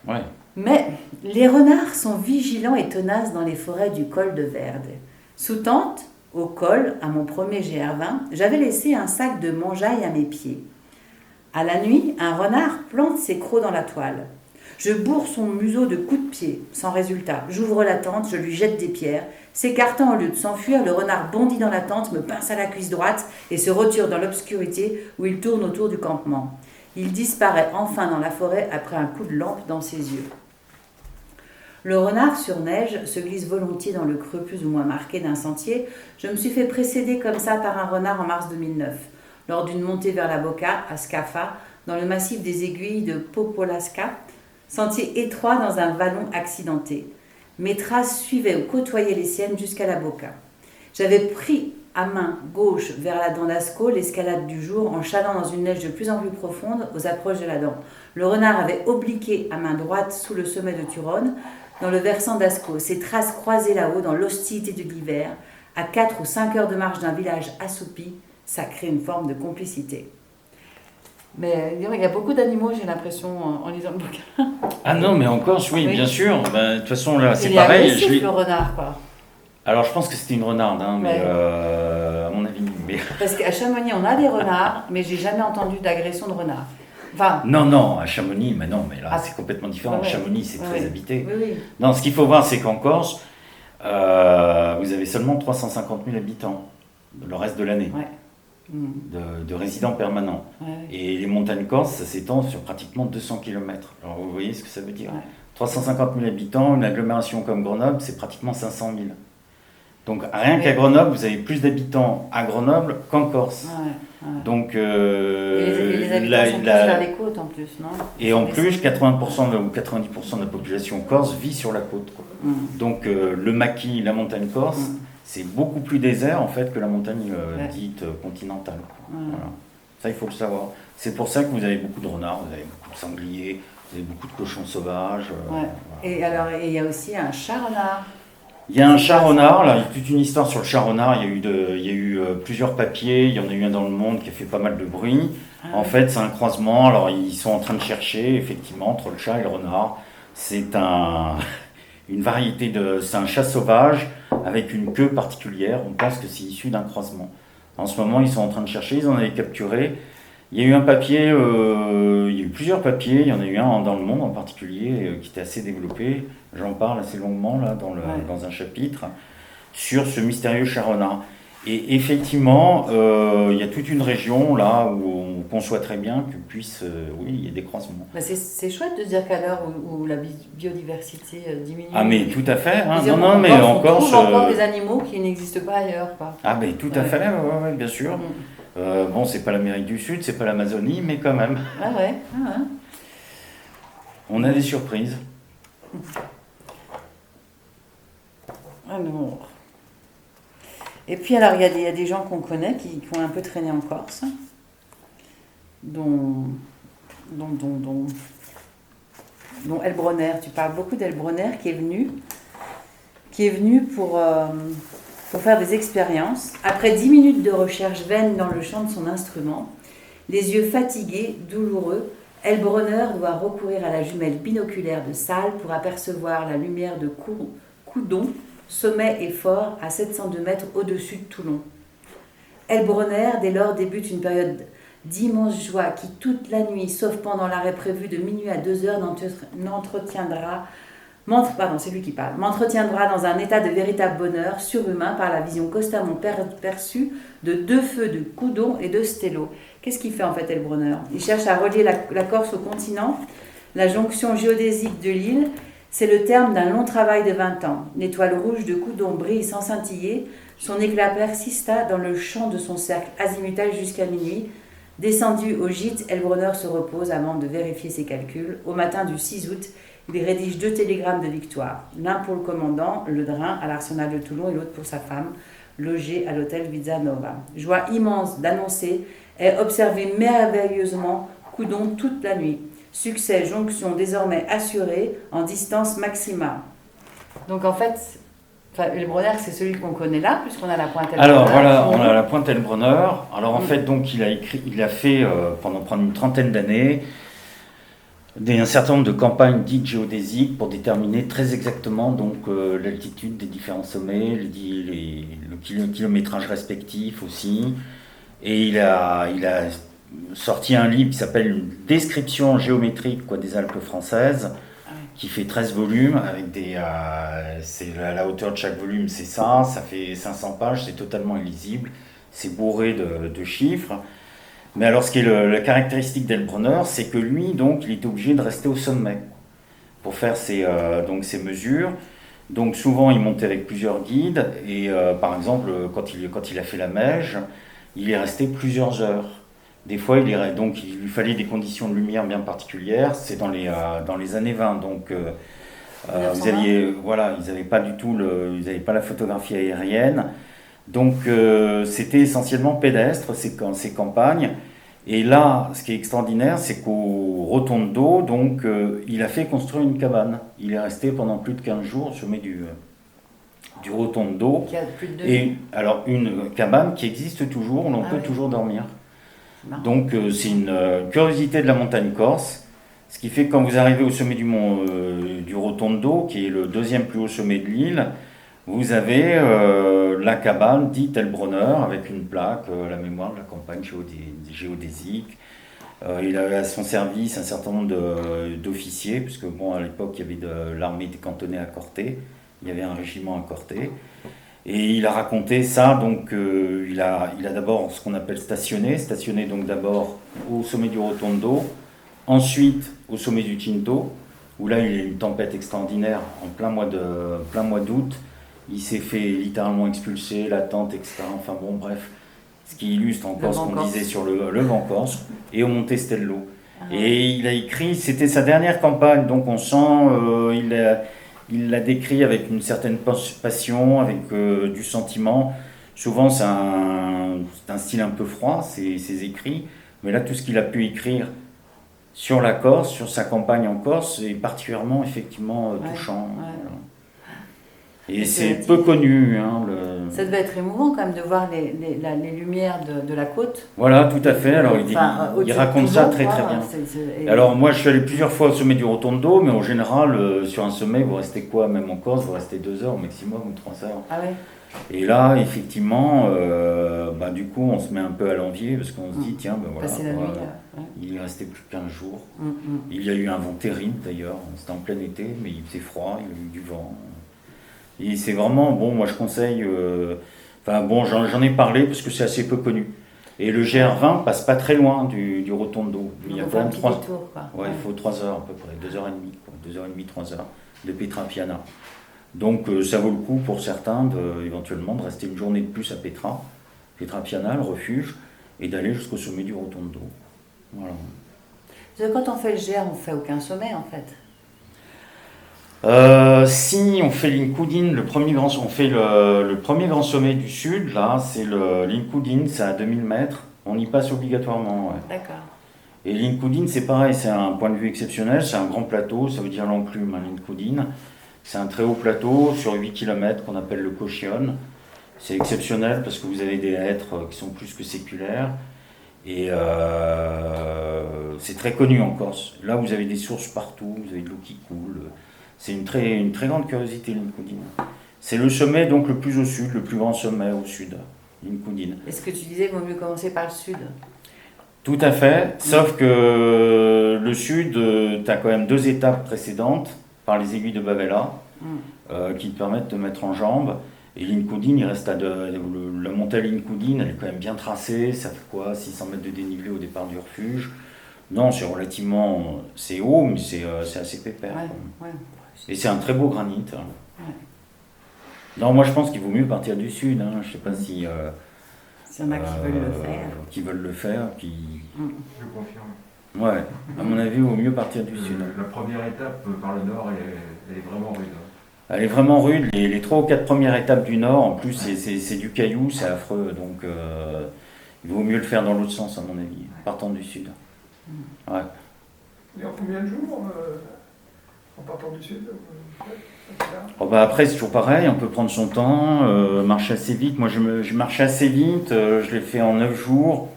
Ouais. Mais les renards sont vigilants et tenaces dans les forêts du col de Verde. Sous tente, au col, à mon premier GR20, j'avais laissé un sac de mangeaille à mes pieds. À la nuit, un renard plante ses crocs dans la toile. Je bourre son museau de coups de pied, sans résultat. J'ouvre la tente, je lui jette des pierres. S'écartant au lieu de s'enfuir, le renard bondit dans la tente, me pince à la cuisse droite et se retire dans l'obscurité où il tourne autour du campement. Il disparaît enfin dans la forêt après un coup de lampe dans ses yeux. Le renard sur neige se glisse volontiers dans le creux plus ou moins marqué d'un sentier. Je me suis fait précéder comme ça par un renard en mars 2009, lors d'une montée vers la Boca, à Scafa, dans le massif des aiguilles de Popolasca, sentier étroit dans un vallon accidenté. Mes traces suivaient ou côtoyaient les siennes jusqu'à la Boca. J'avais pris à main gauche vers la dent d'Asco, l'escalade du jour, en chalant dans une neige de plus en plus profonde aux approches de la dent. Le renard avait obliqué à main droite sous le sommet de Turonne, dans le versant d'Asco. Ses traces croisées là-haut dans l'hostilité de l'hiver, à 4 ou 5 heures de marche d'un village assoupi, ça crée une forme de complicité. Mais il y a beaucoup d'animaux, j'ai l'impression, en lisant le bouquin. Ah non, mais en Corse, oui, bien sûr. Ben, de toute façon, là, c'est il pareil. Il est agressif, le renard, quoi. Alors, je pense que c'était une renarde, hein, mais Ouais. à mon avis. Mais... Parce qu'à Chamonix, on a des renards, mais j'ai jamais entendu d'agression de renard. Enfin, Non, à Chamonix, mais non, mais là, Ah, c'est complètement différent. ouais. Chamonix, c'est très Ouais. habité. oui. Non, ce qu'il faut voir, c'est qu'en Corse, vous avez seulement 350 000 habitants, le reste de l'année, Ouais. de résidents permanents. Ouais. Et les montagnes corses, ça s'étend sur pratiquement 200 km. Alors, vous voyez ce que ça veut dire, Ouais. 350 000 habitants, une agglomération comme Grenoble, c'est pratiquement 500 000. Donc, rien Ouais. qu'à Grenoble, vous avez plus d'habitants à Grenoble qu'en Corse. Ouais. Donc, Et les habitants sont plus vers les côtes en plus, non? et en plus, 80% ou 90% de la population corse vit sur la côte, quoi. Donc, le maquis, la montagne corse, c'est beaucoup plus désert en fait que la montagne Ouais. dite continentale, quoi. Voilà. Ça, il faut le savoir. C'est pour ça que vous avez beaucoup de renards, vous avez beaucoup de sangliers, vous avez beaucoup de cochons sauvages. Ouais. Voilà. Et alors, il y a aussi un chat renard. Il y a un chat renard, là, il y a toute une histoire sur le chat renard. Il y a eu plusieurs papiers, il y en a eu un dans le Monde qui a fait pas mal de bruit. En fait, c'est un croisement. Alors, ils sont en train de chercher, effectivement, entre le chat et le renard. C'est une variété c'est un chat sauvage avec une queue particulière. On pense que c'est issu d'un croisement. En ce moment, ils sont en train de chercher, ils en avaient capturé. Il y a eu un papier, il y a eu plusieurs papiers, il y en a eu un dans Le Monde en particulier, qui était assez développé. J'en parle assez longuement là, dans un chapitre, sur ce mystérieux chat renard. Et effectivement, il y a toute une région là où on conçoit très bien que puisse, oui, il y a des croisements. Bah, c'est chouette de dire qu'à l'heure où la biodiversité diminue. Ah mais tout à fait, hein. Non, Non, mais on encore... trouve encore des animaux qui n'existent pas ailleurs, quoi. Ah mais tout à fait, ouais, bien sûr. Bon, c'est pas l'Amérique du Sud, c'est pas l'Amazonie, mais quand même. Ah ouais. On a des surprises. Alors. Et puis alors, il y a des gens qu'on connaît qui ont un peu traîné en Corse, dont Elbronner. Tu parles beaucoup d'Elbronner qui est venu pour faire des expériences. Après 10 minutes de recherche vaine dans le chant de son instrument, les yeux fatigués, douloureux, Elbronner doit recourir à la jumelle binoculaire de Salles pour apercevoir la lumière de Coudon, sommet et fort à 702 mètres au-dessus de Toulon. Elbronner, dès lors, débute une période d'immense joie qui, toute la nuit, sauf pendant l'arrêt prévu de minuit à 2 heures, m'entretiendra dans un état de véritable bonheur surhumain par la vision constamment perçue de 2 feux de Coudon et de Stello. Qu'est-ce qu'il fait en fait Elbronner? Il cherche à relier la Corse au continent. La jonction géodésique de l'île, c'est le terme d'un long travail de 20 ans. L'étoile rouge de Coudon brille sans scintiller. Son éclat persista dans le champ de son cercle azimutal jusqu'à minuit. Descendu au gîte, Elbronner se repose avant de vérifier ses calculs. Au matin du 6 août, il rédige 2 télégrammes de victoire. L'un pour le commandant, Le Drin, à l'arsenal de Toulon, et l'autre pour sa femme, logée à l'hôtel Vizzanova. Joie immense d'annoncer et observer merveilleusement Coudon toute la nuit. Succès, jonction désormais assurée en distance maxima. Donc en fait, Elbronner, c'est celui qu'on connaît là, puisqu'on a la pointe Elbronner. Alors voilà, on a la pointe Elbronner. Alors en fait, donc il a fait pendant une trentaine d'années un certain nombre de campagnes dites géodésiques pour déterminer très exactement donc l'altitude des différents sommets, le kilométrage respectif aussi. Et il a sorti un livre qui s'appelle Une description géométrique des Alpes françaises, qui fait 13 volumes, avec c'est la hauteur de chaque volume, c'est ça fait 500 pages, c'est totalement illisible, c'est bourré de chiffres. Mais alors ce qui est la caractéristique d'Elbronner, c'est que lui, donc, il était obligé de rester au sommet pour faire ses mesures. Donc souvent, il montait avec plusieurs guides, et par exemple, quand il a fait la Meije, il est resté plusieurs heures. Des fois, il lui fallait des conditions de lumière bien particulières. C'est dans les années 20, donc ils n'avaient pas du tout ils n'avaient pas la photographie aérienne. Donc c'était essentiellement pédestre ces campagnes. Et là, ce qui est extraordinaire, c'est qu'au Rotondo, donc il a fait construire une cabane. Il est resté pendant plus de 15 jours au sommet du Rotondo. Qui a plus de 2 et alors une cabane qui existe toujours, où l'on peut toujours dormir. Donc c'est une curiosité de la montagne corse, ce qui fait que quand vous arrivez au sommet du Rotondo, qui est le 2e plus haut sommet de l'île, vous avez la cabane dite Elbronner avec une plaque à la mémoire de la campagne géodésique. Il avait à son service un certain nombre d'officiers, puisque à l'époque il y avait l'armée cantonnée à Corté, il y avait un régiment à Corté. Et il a raconté ça, donc il a d'abord ce qu'on appelle stationné donc d'abord au sommet du Rotondo, ensuite au sommet du Tinto, où là il y a eu une tempête extraordinaire en plein mois d'août. Il s'est fait littéralement expulser, la tente, etc. Enfin bon, bref, ce qui illustre encore ce qu'on disait sur le vent corse, et au Monte Stello. Et il a écrit, c'était sa dernière campagne, donc on sent, il l'a décrit avec une certaine passion, avec du sentiment. Souvent, c'est un style un peu froid, ses écrits. Mais là, tout ce qu'il a pu écrire sur la Corse, sur sa campagne en Corse, est particulièrement, effectivement, touchant. Ouais. Voilà. Et c'est peu connu. Ça devait être émouvant quand même de voir les lumières de la côte. Voilà, tout à fait. Alors, il raconte ça très très bien. Alors, moi, je suis allé plusieurs fois au sommet du Rotondo, mais en général, sur un sommet, vous restez quoi? Même en Corse, vous restez 2 heures au maximum ou 3 heures. Ah ouais. Et là, effectivement, du coup, on se met un peu à l'envier parce qu'on se dit, tiens, voilà, Passer la nuit, il est resté plus de 15 jours. Mm. Il y a eu un vent terrible d'ailleurs, c'était en plein été, mais il faisait froid, il y a eu du vent. Et c'est vraiment, bon, moi je conseille, j'en ai parlé parce que c'est assez peu connu. Et le GR20 passe pas très loin du Rotondo. Il y a quand même 3 heures. Ouais, il faut 3 heures à peu près, 2h30, 2h30, 3 heures de Petra Piana. Donc ça vaut le coup pour certains éventuellement de rester une journée de plus à Petra Piana, le refuge, et d'aller jusqu'au sommet du Rotondo. Voilà. Quand on fait le GR, on fait aucun sommet en fait. Si on fait l'Inkudin, on fait le premier grand sommet du sud, là, c'est l'Inkudin, c'est à 2000 mètres, on y passe obligatoirement. Ouais. D'accord. Et l'Inkudin, c'est pareil, c'est un point de vue exceptionnel, c'est un grand plateau, ça veut dire l'enclume, l'Inkudin. C'est un très haut plateau sur 8 km qu'on appelle le Cochion. C'est exceptionnel parce que vous avez des hêtres qui sont plus que séculaires. Et c'est très connu en Corse. Là, vous avez des sources partout, vous avez de l'eau qui coule. C'est une très grande curiosité, l'Inkudin. C'est le sommet donc le plus au sud, le plus grand sommet au sud, l'Inkudin. Est-ce que tu disais qu'il vaut mieux commencer par le sud? Tout à fait, sauf que le sud, tu as quand même 2 étapes précédentes par les aiguilles de Bavella qui te permettent de mettre en jambes. Et l'Inkudin, il reste la montée à l'Inkudin, elle est quand même bien tracée, ça fait quoi, 600 mètres de dénivelé au départ du refuge. Non, c'est haut, mais c'est assez pépère. Ouais. Et c'est un très beau granit. Ouais. Non, moi je pense qu'il vaut mieux partir du sud, hein. Je sais pas si... S'il y en a qui veulent le faire. Qui veulent le faire, Je confirme. Ouais, à mon avis, il vaut mieux partir du sud. La première étape par le nord, elle est vraiment rude. Elle est vraiment rude. Les 3 ou 4 premières étapes du nord, en plus, c'est du caillou, c'est affreux. Donc, il vaut mieux le faire dans l'autre sens, à mon avis, partant du sud. Ouais. Et en combien de jours en partant du sud Après, c'est toujours pareil, on peut prendre son temps, marcher assez vite. Moi, je marchais assez vite, je l'ai fait en 9 jours.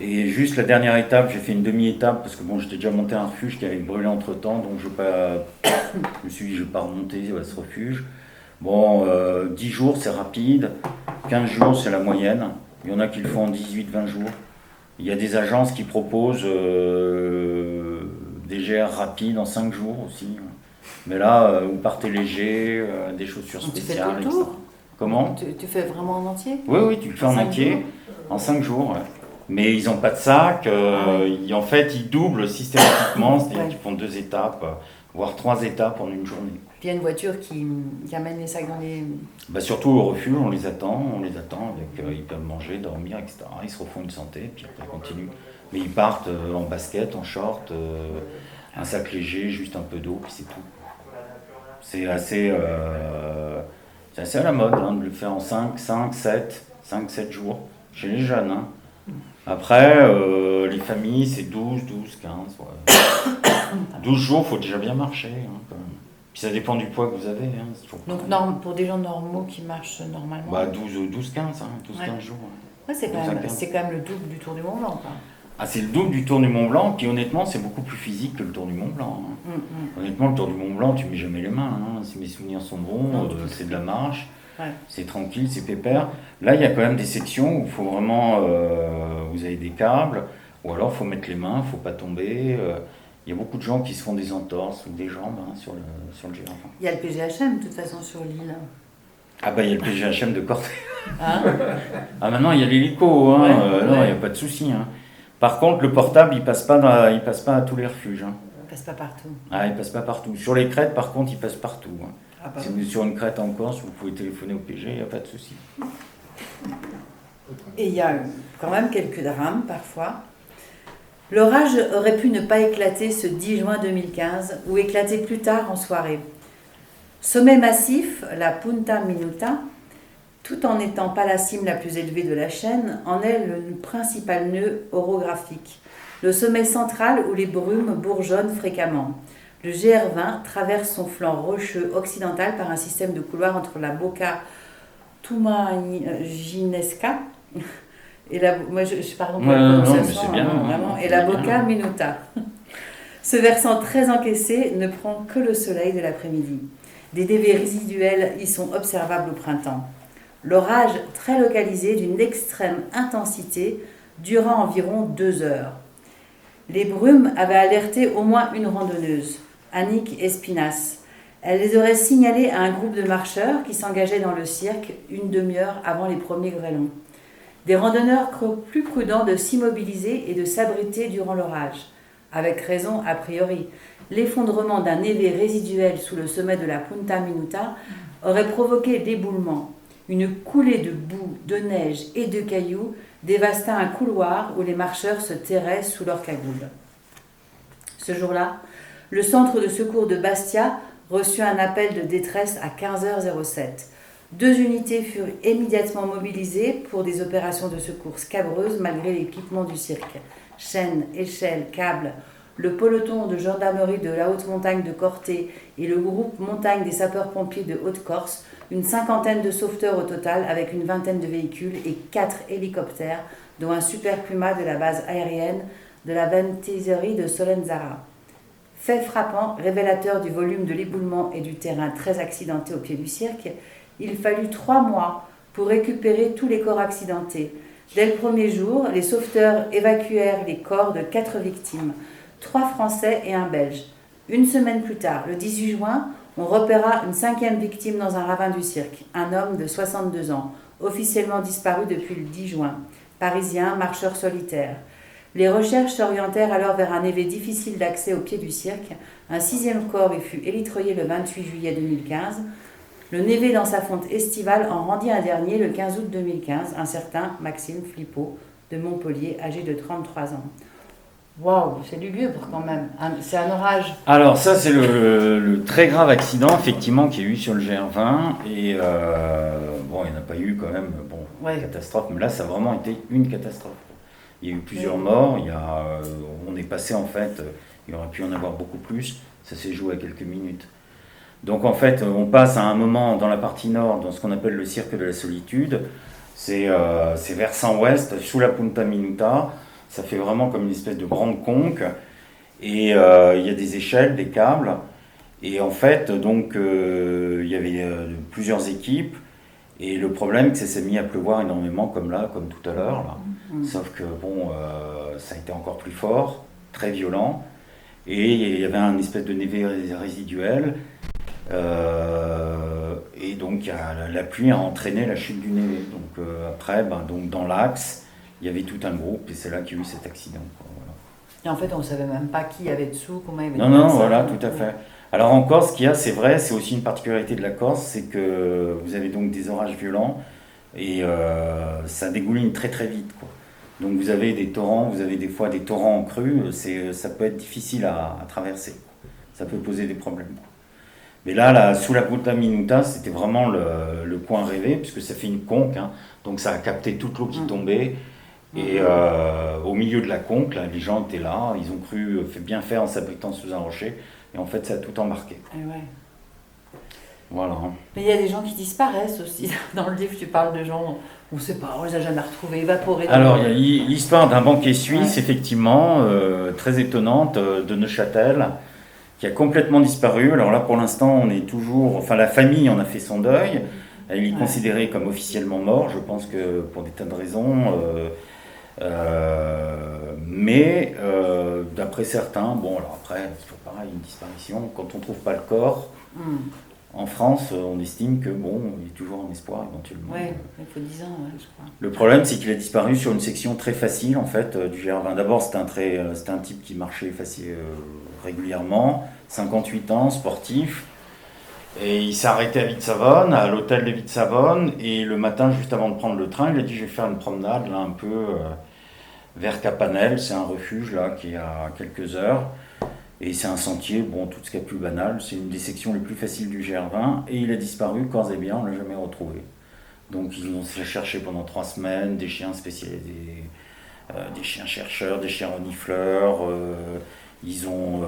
Et juste la dernière étape, j'ai fait une demi-étape parce que j'étais déjà monté à un refuge qui avait brûlé entre temps, donc je me suis dit je ne vais pas remonter à ce refuge. 10 jours c'est rapide, 15 jours c'est la moyenne, il y en a qui le font en 18-20 jours. Il y a des agences qui proposent des GR rapides en 5 jours aussi. Mais là, vous partez léger, des chaussures spéciales. Tu fais tout le tour? Comment? Tu fais vraiment en entier? Oui, tu le fais en entier, en 5 jours. Ouais. Mais ils n'ont pas de sac, en fait ils doublent systématiquement, c'est-à-dire qu'ils font 2 étapes, voire 3 étapes en une journée. Puis il y a une voiture qui amène les sacs dans les... Surtout au refuge, on les attend avec, ils peuvent manger, dormir, etc. Ils se refont une santé, puis après ils continuent. Mais ils partent en basket, en short, un sac léger, juste un peu d'eau, puis c'est tout. C'est assez à la mode de le faire en 5-7 jours, chez les jeunes. Après, les familles, c'est 12, 15. Ouais. 12 jours, il faut déjà bien marcher. Quand même. Puis ça dépend du poids que vous avez. Donc pour des gens normaux qui marchent normalement 12, 15 jours. Ouais, c'est quand même le double du Tour du Mont Blanc. C'est le double du Tour du Mont Blanc, puis honnêtement, c'est beaucoup plus physique que le Tour du Mont Blanc. Honnêtement, le Tour du Mont Blanc, tu mets jamais les mains. Si mes souvenirs sont bons, c'est de la marche. Ouais. C'est tranquille, c'est pépère. Là, il y a quand même des sections où il faut vraiment... vous avez des câbles, ou alors il faut mettre les mains, il ne faut pas tomber. Il y a beaucoup de gens qui se font des entorses ou des jambes sur le GR20. Il y a le PGHM, de toute façon, sur l'île. Il y a le PGHM de Corté. Maintenant, il y a l'hélico. Non, il n'y a pas de souci. Par contre, le portable, il passe pas à tous les refuges. Il passe pas partout. Il passe pas partout. Sur les crêtes, par contre, il passe partout. Si vous êtes sur une crête en Corse, vous pouvez téléphoner au PG, il n'y a pas de souci. Et il y a quand même quelques drames parfois. L'orage aurait pu ne pas éclater ce 10 juin 2015 ou éclater plus tard en soirée. Sommet massif, la Punta Minuta, tout en n'étant pas la cime la plus élevée de la chaîne, en est le principal nœud orographique. Le sommet central où les brumes bourgeonnent fréquemment. Le GR20 traverse son flanc rocheux occidental par un système de couloirs entre la Boca Tumaginesca. Et moi, pardon pour Ouais, la non, mais prononciation, c'est bien, hein, vraiment. Et c'est la bien. Boca Minuta. Ce versant très encaissé ne prend que le soleil de l'après-midi. Des dévers résiduels y sont observables au printemps. L'orage, très localisé, d'une extrême intensité, dura environ 2 heures. Les brumes avaient alerté au moins une randonneuse, Annick Espinas. Elle les aurait signalées à un groupe de marcheurs qui s'engageaient dans le cirque une demi-heure avant les premiers grêlons. Des randonneurs crurent plus prudents de s'immobiliser et de s'abriter durant l'orage. Avec raison, a priori. L'effondrement d'un névé résiduel sous le sommet de la Punta Minuta aurait provoqué l'éboulement. Une coulée de boue, de neige et de cailloux dévasta un couloir où les marcheurs se terraient sous leurs cagoules. Ce jour-là, le centre de secours de Bastia reçut un appel de détresse à 15h07. 2 unités furent immédiatement mobilisées pour des opérations de secours scabreuses malgré l'équipement du cirque. Chaînes, échelles, câbles, le peloton de gendarmerie de la haute montagne de Corté et le groupe montagne des sapeurs-pompiers de Haute-Corse, une 50aine de sauveteurs au total avec une 20aine de véhicules et 4 hélicoptères, dont un Super Puma de la base aérienne de la Ventiseri de Solenzara. Fait frappant, révélateur du volume de l'éboulement et du terrain très accidenté au pied du cirque, il fallut 3 mois pour récupérer tous les corps accidentés. Dès le premier jour, les sauveteurs évacuèrent les corps de 4 victimes, 3 Français et un Belge. Une semaine plus tard, le 18 juin, on repéra une 5e victime dans un ravin du cirque, un homme de 62 ans, officiellement disparu depuis le 10 juin, parisien, marcheur solitaire. Les recherches s'orientèrent alors vers un névé difficile d'accès au pied du cirque. Un 6e corps y fut élitreillé le 28 juillet 2015. Le névé dans sa fonte estivale en rendit un dernier le 15 août 2015, un certain Maxime Flippo de Montpellier, âgé de 33 ans. Waouh, c'est lugubre quand même. C'est un orage. Alors ça c'est le très grave accident effectivement qu'il y a eu sur le GR20 et bon il n'y en a pas eu quand même catastrophe, mais là ça a vraiment été une catastrophe. Il y a eu plusieurs morts, on est passé en fait, il y aurait pu en avoir beaucoup plus, ça s'est joué à quelques minutes. Donc en fait on passe à un moment dans la partie nord, dans ce qu'on appelle le cirque de la solitude, c'est versant ouest, sous la Punta Minuta. Ça fait vraiment comme une espèce de grande conque et il y a des échelles, des câbles et en fait donc il y avait plusieurs équipes et le problème c'est que ça s'est mis à pleuvoir énormément comme là, comme tout à l'heure là. Sauf que bon ça a été encore plus fort, très violent et il y avait un espèce de névé résiduel et donc la pluie a entraîné la chute du névé. Donc après donc dans l'axe il y avait tout un groupe et c'est là qu'il y a eu cet accident. Voilà. Et en fait, on ne savait même pas qui y avait dessous, combien il y avait de Non, personnes. voilà, tout à fait. Alors en Corse, ce qu'il y a, c'est vrai, c'est aussi une particularité de la Corse, c'est que vous avez donc des orages violents et ça dégouline très très vite, quoi. Donc vous avez des torrents, vous avez des fois des torrents en crue, ça peut être difficile à traverser, quoi. Ça peut poser des problèmes, quoi. Mais là, sous la Punta Minuta, c'était vraiment le coin rêvé, puisque ça fait une conque, hein, donc ça a capté toute l'eau qui tombait. Et au milieu de la conque, là, les gens étaient là, ils ont cru bien faire en s'abritant sous un rocher, et en fait ça a tout embarqué. Ouais. Voilà. Mais il y a des gens qui disparaissent aussi. Dans le livre, tu parles de gens, on ne sait pas, on les a jamais retrouvés, évaporés. Alors il y a l'histoire d'un banquier suisse, effectivement, très étonnante, de Neuchâtel, qui a complètement disparu. Alors là pour l'instant on est toujours, enfin la famille en a fait son deuil, il est considéré comme officiellement mort, je pense que pour des tas de raisons. Mais d'après certains, bon alors après c'est toujours pareil, une disparition, quand on ne trouve pas le corps, en France on estime que bon, il y a toujours un espoir éventuellement. Oui, il faut 10 ans, je crois. Le problème c'est qu'il a disparu sur une section très facile en fait du GR20. D'abord c'était un type qui marchait régulièrement, 58 ans, sportif. Et il s'est arrêté à Vitsavone, à l'hôtel de Vitsavone, et le matin, juste avant de prendre le train, il a dit je vais faire une promenade là un peu vers Capanel, c'est un refuge là qui est à quelques heures, et c'est un sentier, bon tout ce qui est plus banal, c'est une des sections les plus faciles du GR20, et il a disparu corps et bien, on ne l'a jamais retrouvé. Donc ils ont cherché pendant 3 semaines, des chiens spécialisés, des chiens chercheurs, des chiens renifleurs. Ils ont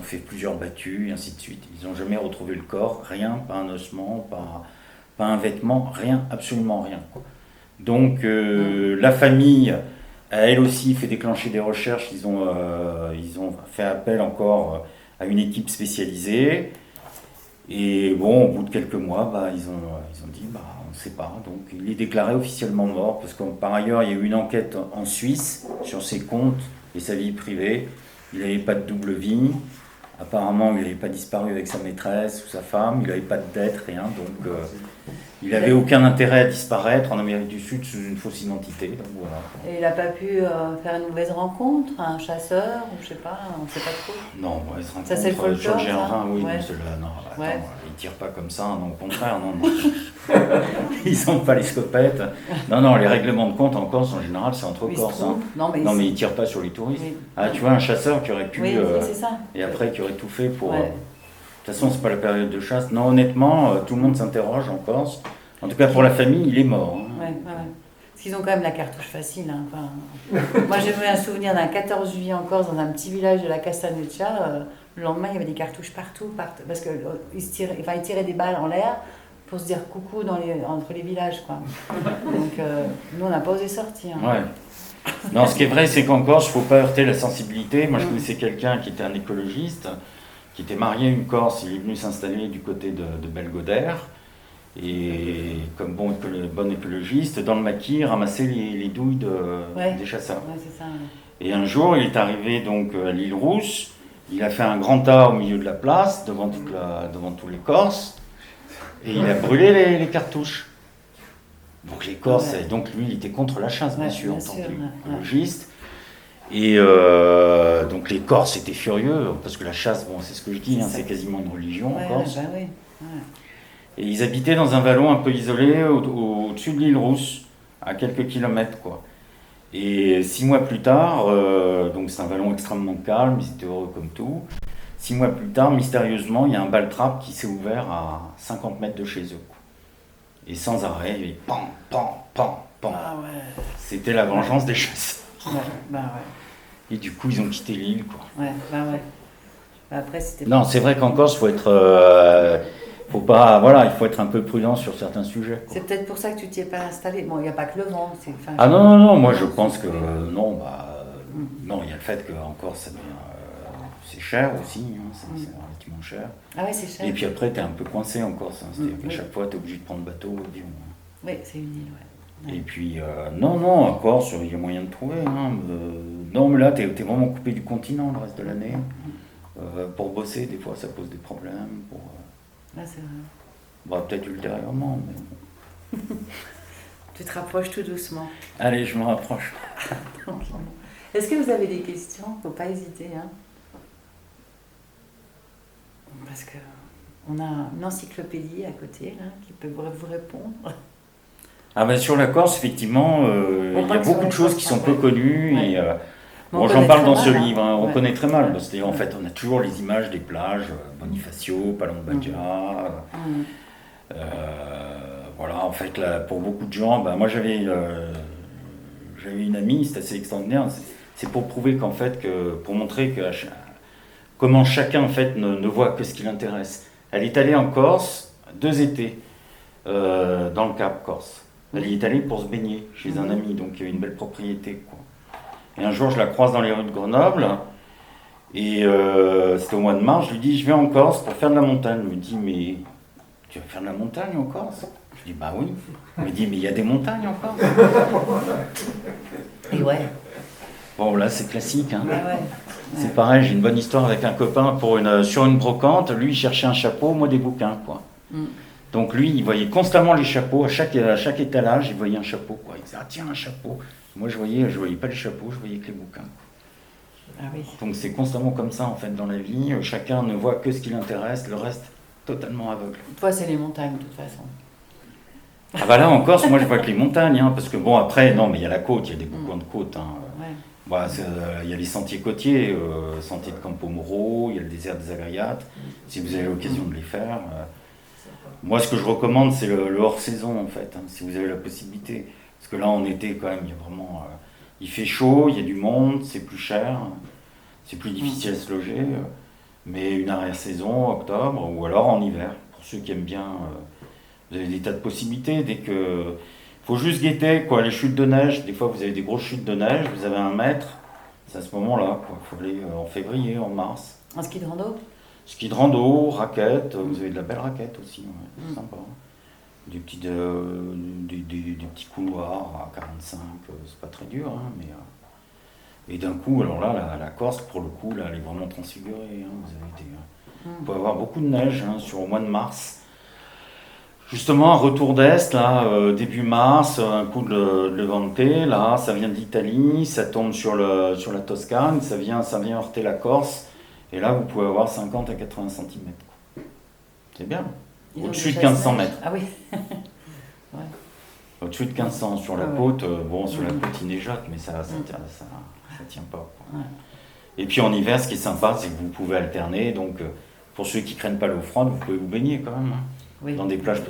fait plusieurs battues, et ainsi de suite. Ils n'ont jamais retrouvé le corps, rien, pas un ossement, pas un vêtement, rien, absolument rien, quoi. Donc la famille a elle aussi fait déclencher des recherches, ils ont fait appel encore à une équipe spécialisée. Et bon, au bout de quelques mois, ils ont dit, on ne sait pas. Donc il est déclaré officiellement mort, parce que par ailleurs, il y a eu une enquête en Suisse sur ses comptes et sa vie privée. Il n'avait pas de double vie. Apparemment, il n'avait pas disparu avec sa maîtresse ou sa femme. Il n'avait pas de dette, rien. Donc il n'avait aucun intérêt à disparaître en Amérique du Sud sous une fausse identité. Donc, voilà. Et il n'a pas pu faire une mauvaise rencontre, un chasseur, ou je sais pas, on ne sait pas trop. Non, mauvaise rencontre. Ça, c'est le folklore, Georges ça Hervin, oui, ouais. non, celui-là, non, attends, Ouais. ils tirent pas comme ça, non, au contraire, non. Ils n'ont pas les scopettes. Non, les règlements de compte en Corse, en général, c'est entre Ils se Corses. Hein. trompent. Non, Mais ils tirent pas sur les touristes. Oui. Ah, tu vois, un chasseur qui aurait pu, Oui, c'est ça. et après qui aurait tout fait pour... Ouais. De toute façon, c'est pas la période de chasse. Non, honnêtement, tout le monde s'interroge en Corse. En tout cas, pour la famille, il est mort. Hein. Ouais. Parce qu'ils ont quand même la cartouche facile. Hein. Enfin, moi, j'ai eu un souvenir d'un 14 juillet en Corse, dans un petit village de la Castaneccia. Le lendemain, il y avait des cartouches partout parce qu'ils ils tiraient des balles en l'air pour se dire coucou entre les villages, quoi. Donc, nous, on n'a pas osé sortir. Hein. Ouais. Non, ce qui est vrai, c'est qu'en Corse, il ne faut pas heurter la sensibilité. Moi, je connaissais quelqu'un qui était un écologiste, qui était marié à une Corse. Il est venu s'installer du côté de Belgodère. Et comme bon écologiste, dans le maquis, ramasser les douilles des chasseurs. Ouais, c'est ça. Ouais. Et un jour, il est arrivé donc à l'île Rousse. Il a fait un grand tas au milieu de la place, devant tous les Corses. Et il a brûlé les cartouches. Donc les Corses, et donc lui, il était contre la chasse, bien sûr, en tant qu'écologiste. Et donc les Corses étaient furieux, parce que la chasse, bon, c'est ce que je dis, c'est quasiment une religion en Corse. Bah oui. Et ils habitaient dans un vallon un peu isolé au-dessus de l'île Rousse, à quelques kilomètres, quoi. Et 6 mois plus tard, donc c'est un vallon extrêmement calme, ils étaient heureux comme tout. 6 mois plus tard, mystérieusement, il y a un baltrap qui s'est ouvert à 50 mètres de chez eux, quoi. Et sans arrêt, il y avait pan, pan, pan, pan. Ah ouais. C'était la vengeance des chasseurs. Ouais. Et du coup, ils ont quitté l'île, quoi. Ouais. Après, c'était... Non, c'est vrai qu'en Corse, il faut être un peu prudent sur certains sujets, quoi. C'est peut-être pour ça que tu t'y es pas installé. Bon, il n'y a pas que le vent. Ah non, moi je pense que non, il y a le fait qu'en Corse, c'est cher aussi, hein, c'est relativement cher. Ah ouais, c'est cher. Et puis après, tu es un peu coincé en Corse, hein, c'est-à-dire qu'à chaque fois, tu es obligé de prendre bateau ou avion. Oui, c'est une île, ouais. Et puis, non, en Corse, il y a moyen de trouver. Hein, non, mais là, tu es vraiment coupé du continent le reste de l'année. Pour bosser, des fois, ça pose des problèmes. Là, c'est vrai. Peut-être ultérieurement, mais... Tu te rapproches tout doucement. Allez, je me rapproche. Tranquillement. Est-ce que vous avez des questions? Il ne faut pas hésiter. Hein. Parce qu'on a une encyclopédie à côté là, qui peut vous répondre. Ah ben sur la Corse, effectivement, il y a beaucoup de choses qui sont peu connues. Ouais. Et, Bon, j'en parle dans ce mal, livre, hein, on ouais. connaît très mal. Parce que, en fait, on a toujours les images des plages, Bonifacio, Palombadja. Voilà, en fait, là, pour beaucoup de gens, moi j'avais une amie, c'est assez extraordinaire. C'est pour prouver qu'en fait, pour montrer comment chacun en fait ne voit que ce qui l'intéresse. Elle est allée en Corse 2 étés dans le Cap Corse. Elle y est allée pour se baigner chez un ami, donc il y avait une belle propriété, quoi. Et un jour, je la croise dans les rues de Grenoble, et c'était au mois de mars, je lui dis, je vais en Corse pour faire de la montagne. Elle me dit, mais tu vas faire de la montagne en Corse? Je dis, bah oui. Elle me dit, mais il y a des montagnes en Corse. Et ouais. Bon, là, c'est classique, hein. Ouais. C'est pareil, j'ai une bonne histoire avec un copain sur une brocante. Lui, il cherchait un chapeau, moi des bouquins, quoi. Donc lui, il voyait constamment les chapeaux, à chaque étalage, il voyait un chapeau, quoi. Il disait, ah tiens, un chapeau. Moi, je voyais pas les chapeaux, je voyais que les bouquins. Ah oui. Donc c'est constamment comme ça, en fait, dans la vie. Chacun ne voit que ce qui l'intéresse, le reste, totalement aveugle. Toi, c'est les montagnes, de toute façon. Ah bah là, en Corse, moi, je vois que les montagnes, hein, parce que bon, après, non, mais il y a la côte, il y a des bouquins de côte, hein. Ouais. Il y a les sentiers côtiers, sentier de Campo Moro, il y a le désert des Agriates, si vous avez l'occasion de les faire. Moi, ce que je recommande, c'est le hors-saison, en fait, hein, si vous avez la possibilité. Parce que là, en été, quand même, il y a vraiment... il fait chaud, il y a du monde, c'est plus cher, c'est plus difficile à se loger. Mais une arrière-saison, octobre, ou alors en hiver, pour ceux qui aiment bien Vous avez des tas de possibilités. Dès que... faut juste guetter, quoi, les chutes de neige. Des fois, vous avez des grosses chutes de neige, vous avez 1 mètre. C'est à ce moment-là, quoi. Il faut aller en février, en mars. En ski de rando? Ski de rando, raquettes, vous avez de la belle raquette aussi, ouais, c'est sympa. Des petits, des petits couloirs à 45, c'est pas très dur, hein, mais... et d'un coup, alors là, la Corse, pour le coup, là, elle est vraiment transfigurée. Hein, vous pouvez avoir beaucoup de neige au mois de mars. Justement, un retour d'Est, là, début mars, un coup de Levante, là, ça vient d'Italie, ça tombe sur la Toscane, ça vient heurter la Corse, et là, vous pouvez avoir 50 à 80 cm. C'est bien. Au-dessus de 1500 mètres. Ah oui. Ouais. Au-dessus de 1500 sur la côte, sur la côte, il neigeote, mais ça tient pas, quoi. Ouais. Et puis en hiver, ce qui est sympa, c'est que vous pouvez alterner, donc pour ceux qui craignent pas l'eau froide, vous pouvez vous baigner quand même. Hein. Oui.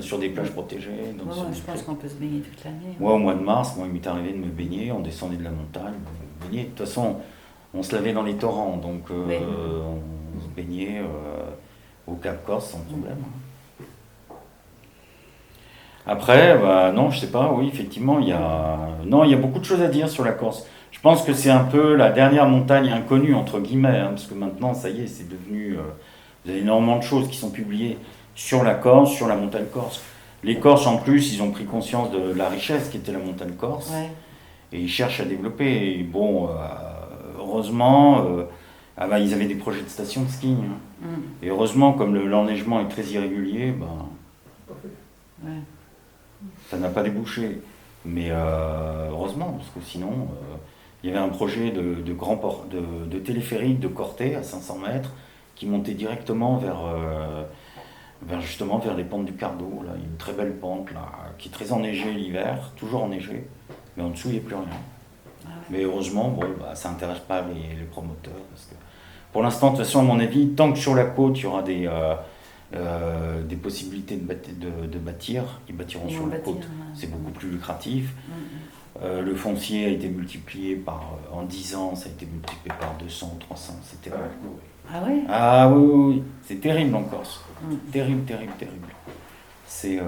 Sur des plages protégées. Je pense qu'on peut se baigner toute l'année. Moi, au mois de mars, il m'est arrivé de me baigner, on descendait de la montagne, on baignait. De toute façon, on se lavait dans les torrents, donc on se baignait au Cap Corse sans problème. Après, non, je sais pas, oui, effectivement, il y a beaucoup de choses à dire sur la Corse. Je pense que c'est un peu la dernière montagne inconnue, entre guillemets, hein, parce que maintenant, ça y est, c'est devenu... vous avez énormément de choses qui sont publiées sur la Corse, sur la montagne corse. Les Corses, en plus, ils ont pris conscience de la richesse qui était la montagne corse, et ils cherchent à développer. Et bon, heureusement, ils avaient des projets de station de ski. Hein. Et heureusement, comme l'enneigement est très irrégulier, ça n'a pas débouché. Mais heureusement, parce que sinon, il y avait un projet de téléphérique de Corté à 500 mètres qui montait directement vers les pentes du Cardo. Là. Il y a une très belle pente là, qui est très enneigée l'hiver, toujours enneigée, mais en dessous il n'y a plus rien. Mais heureusement, ça n'intéresse pas les promoteurs. Parce que pour l'instant, de toute façon, à mon avis, tant que sur la côte il y aura des possibilités de bâtir, ils bâtiront sur la côte. C'est beaucoup plus lucratif. Le foncier a été multiplié en 10 ans, ça a été multiplié par 200, 300, c'est terrible. Ah oui? Ah oui, c'est terrible en Corse. Terrible. C'est...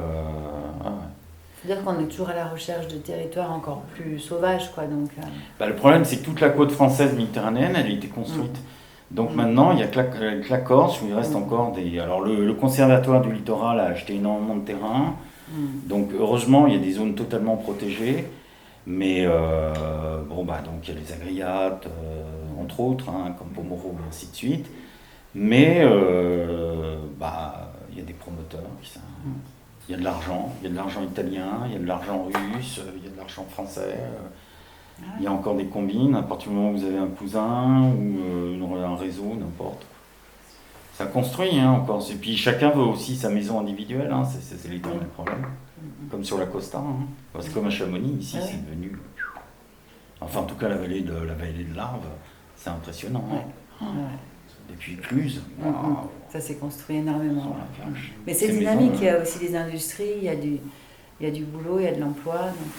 C'est-à-dire qu'on est toujours à la recherche de territoires encore plus sauvages, quoi. Donc, le problème, c'est que toute la côte française méditerranéenne, elle a été construite. Donc maintenant, il n'y a que la Corse où il reste encore des... Alors le conservatoire du littoral a acheté énormément de terrain. Donc heureusement, il y a des zones totalement protégées. Mais donc il y a les Agriates, entre autres, hein, comme Pomoro et ainsi de suite. Mais il y a des promoteurs il y a de l'argent, italien, il y a de l'argent russe, il y a de l'argent français. Il y a encore des combines, à partir du moment où vous avez un cousin ou un réseau, n'importe. Ça construit en Corse. Et puis chacun veut aussi sa maison individuelle, hein, c'est l'éternel problème. Comme sur la Costa, hein. Parce que comme à Chamonix, ici, c'est devenu... Enfin, en tout cas, la vallée de l'Arve, c'est impressionnant. Hein. Depuis Cluse, ça s'est construit énormément. Mais c'est Ces dynamique, maisons, il y a aussi des industries, il y a du boulot, il y a de l'emploi. Donc,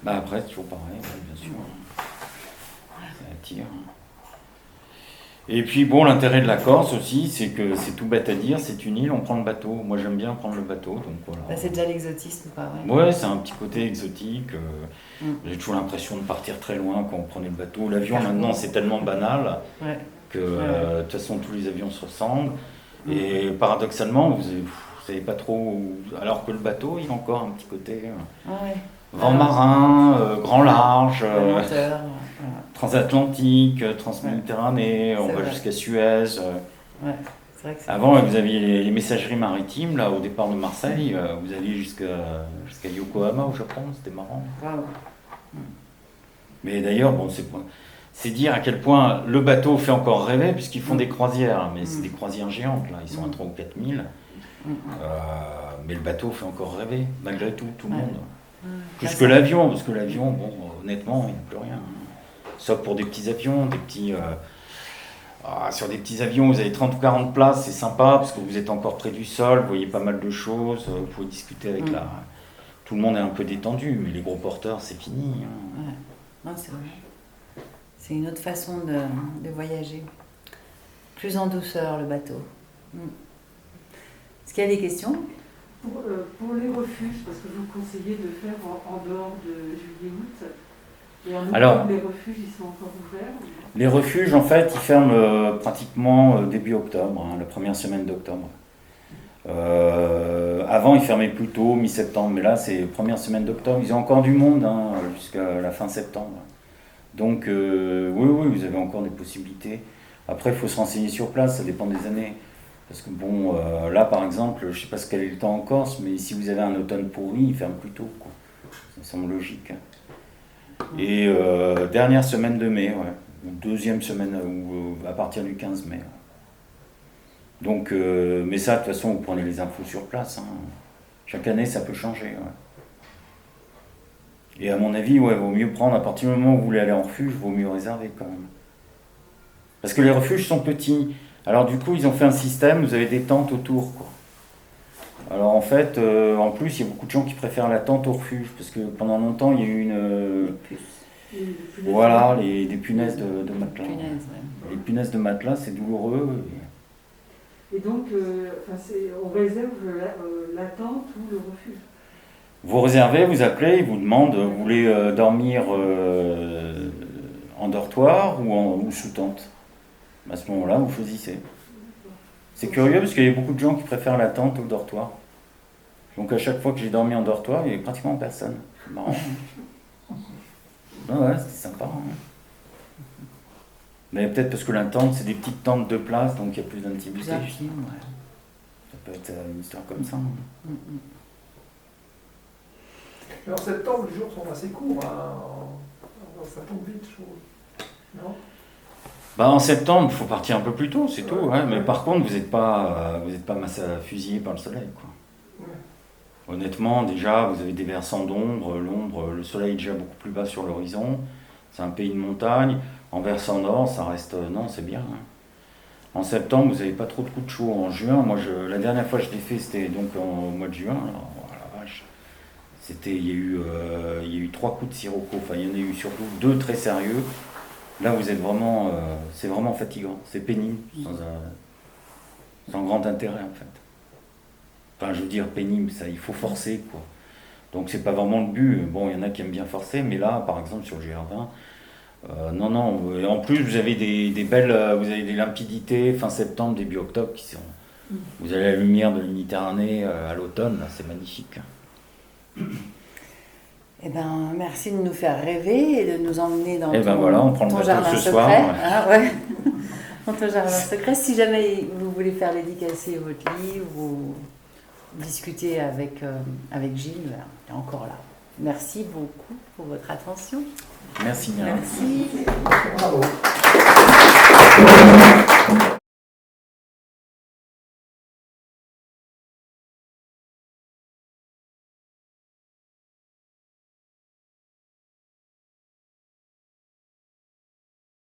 après, c'est toujours pareil, bien sûr. Ça attire. Et puis l'intérêt de la Corse aussi, c'est que c'est tout bête à dire, c'est une île, on prend le bateau. Moi j'aime bien prendre le bateau, donc voilà. C'est déjà l'exotisme, pas vrai? Ouais, c'est un petit côté exotique. J'ai toujours l'impression de partir très loin quand on prenait le bateau. L'avion maintenant c'est tellement banal que de toute façon tous les avions se ressemblent. Et paradoxalement, vous savez pas trop alors que le bateau il a encore un petit côté vent marin, grand large. Transatlantique, transméditerranée, on va jusqu'à Suez. C'est vrai que avant, vous aviez les messageries maritimes, là, au départ de Marseille, vous alliez jusqu'à Yokohama au Japon, c'était marrant. Mais d'ailleurs, c'est dire à quel point le bateau fait encore rêver, puisqu'ils font des croisières, mais c'est des croisières géantes, là, ils sont à 3 ou 4 000. Mais le bateau fait encore rêver, malgré tout le monde. Plus que l'avion, parce que l'avion, honnêtement, il n'y a plus rien. Sauf pour des petits avions, sur des petits avions, vous avez 30 ou 40 places, c'est sympa, parce que vous êtes encore près du sol, vous voyez pas mal de choses, vous pouvez discuter avec tout le monde est un peu détendu, mais les gros porteurs, c'est fini. Hein. Non, c'est vrai. C'est une autre façon de voyager. Plus en douceur, le bateau. Est-ce qu'il y a des questions? Pour les refuges, parce que vous conseillez de faire en dehors de juillet-août, et en octobre, Alors, les refuges, ils sont encore ouverts? les refuges, en fait, ils ferment pratiquement début octobre, la première semaine d'octobre. Avant, ils fermaient plus tôt, mi-septembre, mais là, c'est première semaine d'octobre. Ils ont encore du monde jusqu'à la fin septembre. Donc, oui, vous avez encore des possibilités. Après, il faut se renseigner sur place, ça dépend des années. Parce que bon, là, par exemple, je ne sais pas quel est le temps en Corse, mais si vous avez un automne pourri, ils ferment plus tôt, quoi. Ça semble logique. Et dernière semaine de mai, ouais. Ou deuxième semaine, ou à partir du 15 mai. Ouais. Donc, mais ça, de toute façon, vous prenez les infos sur place. Chaque année, ça peut changer. Ouais. Et à mon avis, ouais, vaut mieux prendre, à partir du moment où vous voulez aller en refuge, vaut mieux réserver quand même. Parce que les refuges sont petits. Alors du coup, ils ont fait un système, vous avez des tentes autour, quoi. Alors en fait, en plus, il y a beaucoup de gens qui préfèrent la tente au refuge, parce que pendant longtemps, il y a eu voilà, des punaises de matelas. Les punaises de matelas, c'est douloureux. Et donc, on réserve la tente ou le refuge? Vous réservez, vous appelez, ils vous demandent, vous voulez dormir en dortoir ou sous tente. À ce moment-là, vous choisissez. C'est curieux parce qu'il y a beaucoup de gens qui préfèrent la tente au dortoir. Donc à chaque fois que j'ai dormi en dortoir, il n'y avait pratiquement personne. C'est marrant. Ouais, c'était sympa. Mais peut-être parce que la tente, c'est des petites tentes de place, donc il y a plus d'intimité. Ça peut être une histoire comme ça. Mais en septembre, les jours sont assez courts. Ça tombe vite, je trouve. Non? En septembre, il faut partir un peu plus tôt, c'est tout. Ouais. Mais par contre, vous n'êtes pas fusillé par le soleil, quoi. Ouais. Honnêtement, déjà, vous avez des versants d'ombre. Le soleil est déjà beaucoup plus bas sur l'horizon. C'est un pays de montagne. En versant nord, ça reste... non, c'est bien. En septembre, vous n'avez pas trop de coups de chaud. En juin, moi, la dernière fois que je l'ai fait, c'était donc au mois de juin. Alors, oh, la vache. Il y a eu 3 coups de sirocco. Enfin, il y en a eu surtout 2 très sérieux. Là, vous êtes vraiment... c'est vraiment fatigant. C'est pénible, sans grand intérêt, en fait. Enfin, je veux dire, pénible, ça, il faut forcer, quoi. Donc, c'est pas vraiment le but. Bon, il y en a qui aiment bien forcer, mais là, par exemple, sur le GR20, non. En plus, vous avez des belles... vous avez des limpidités fin septembre, début octobre, qui sont... Vous avez la lumière de la Méditerranée à l'automne, là, c'est magnifique. Eh ben, merci de nous faire rêver et de nous emmener dans on prend ton jardin secret. Soir, dans ton jardin secret. Si jamais vous voulez faire dédicacer votre livre ou discuter avec Gilles, il est encore là. Merci beaucoup pour votre attention. Merci bien. Merci. Bravo.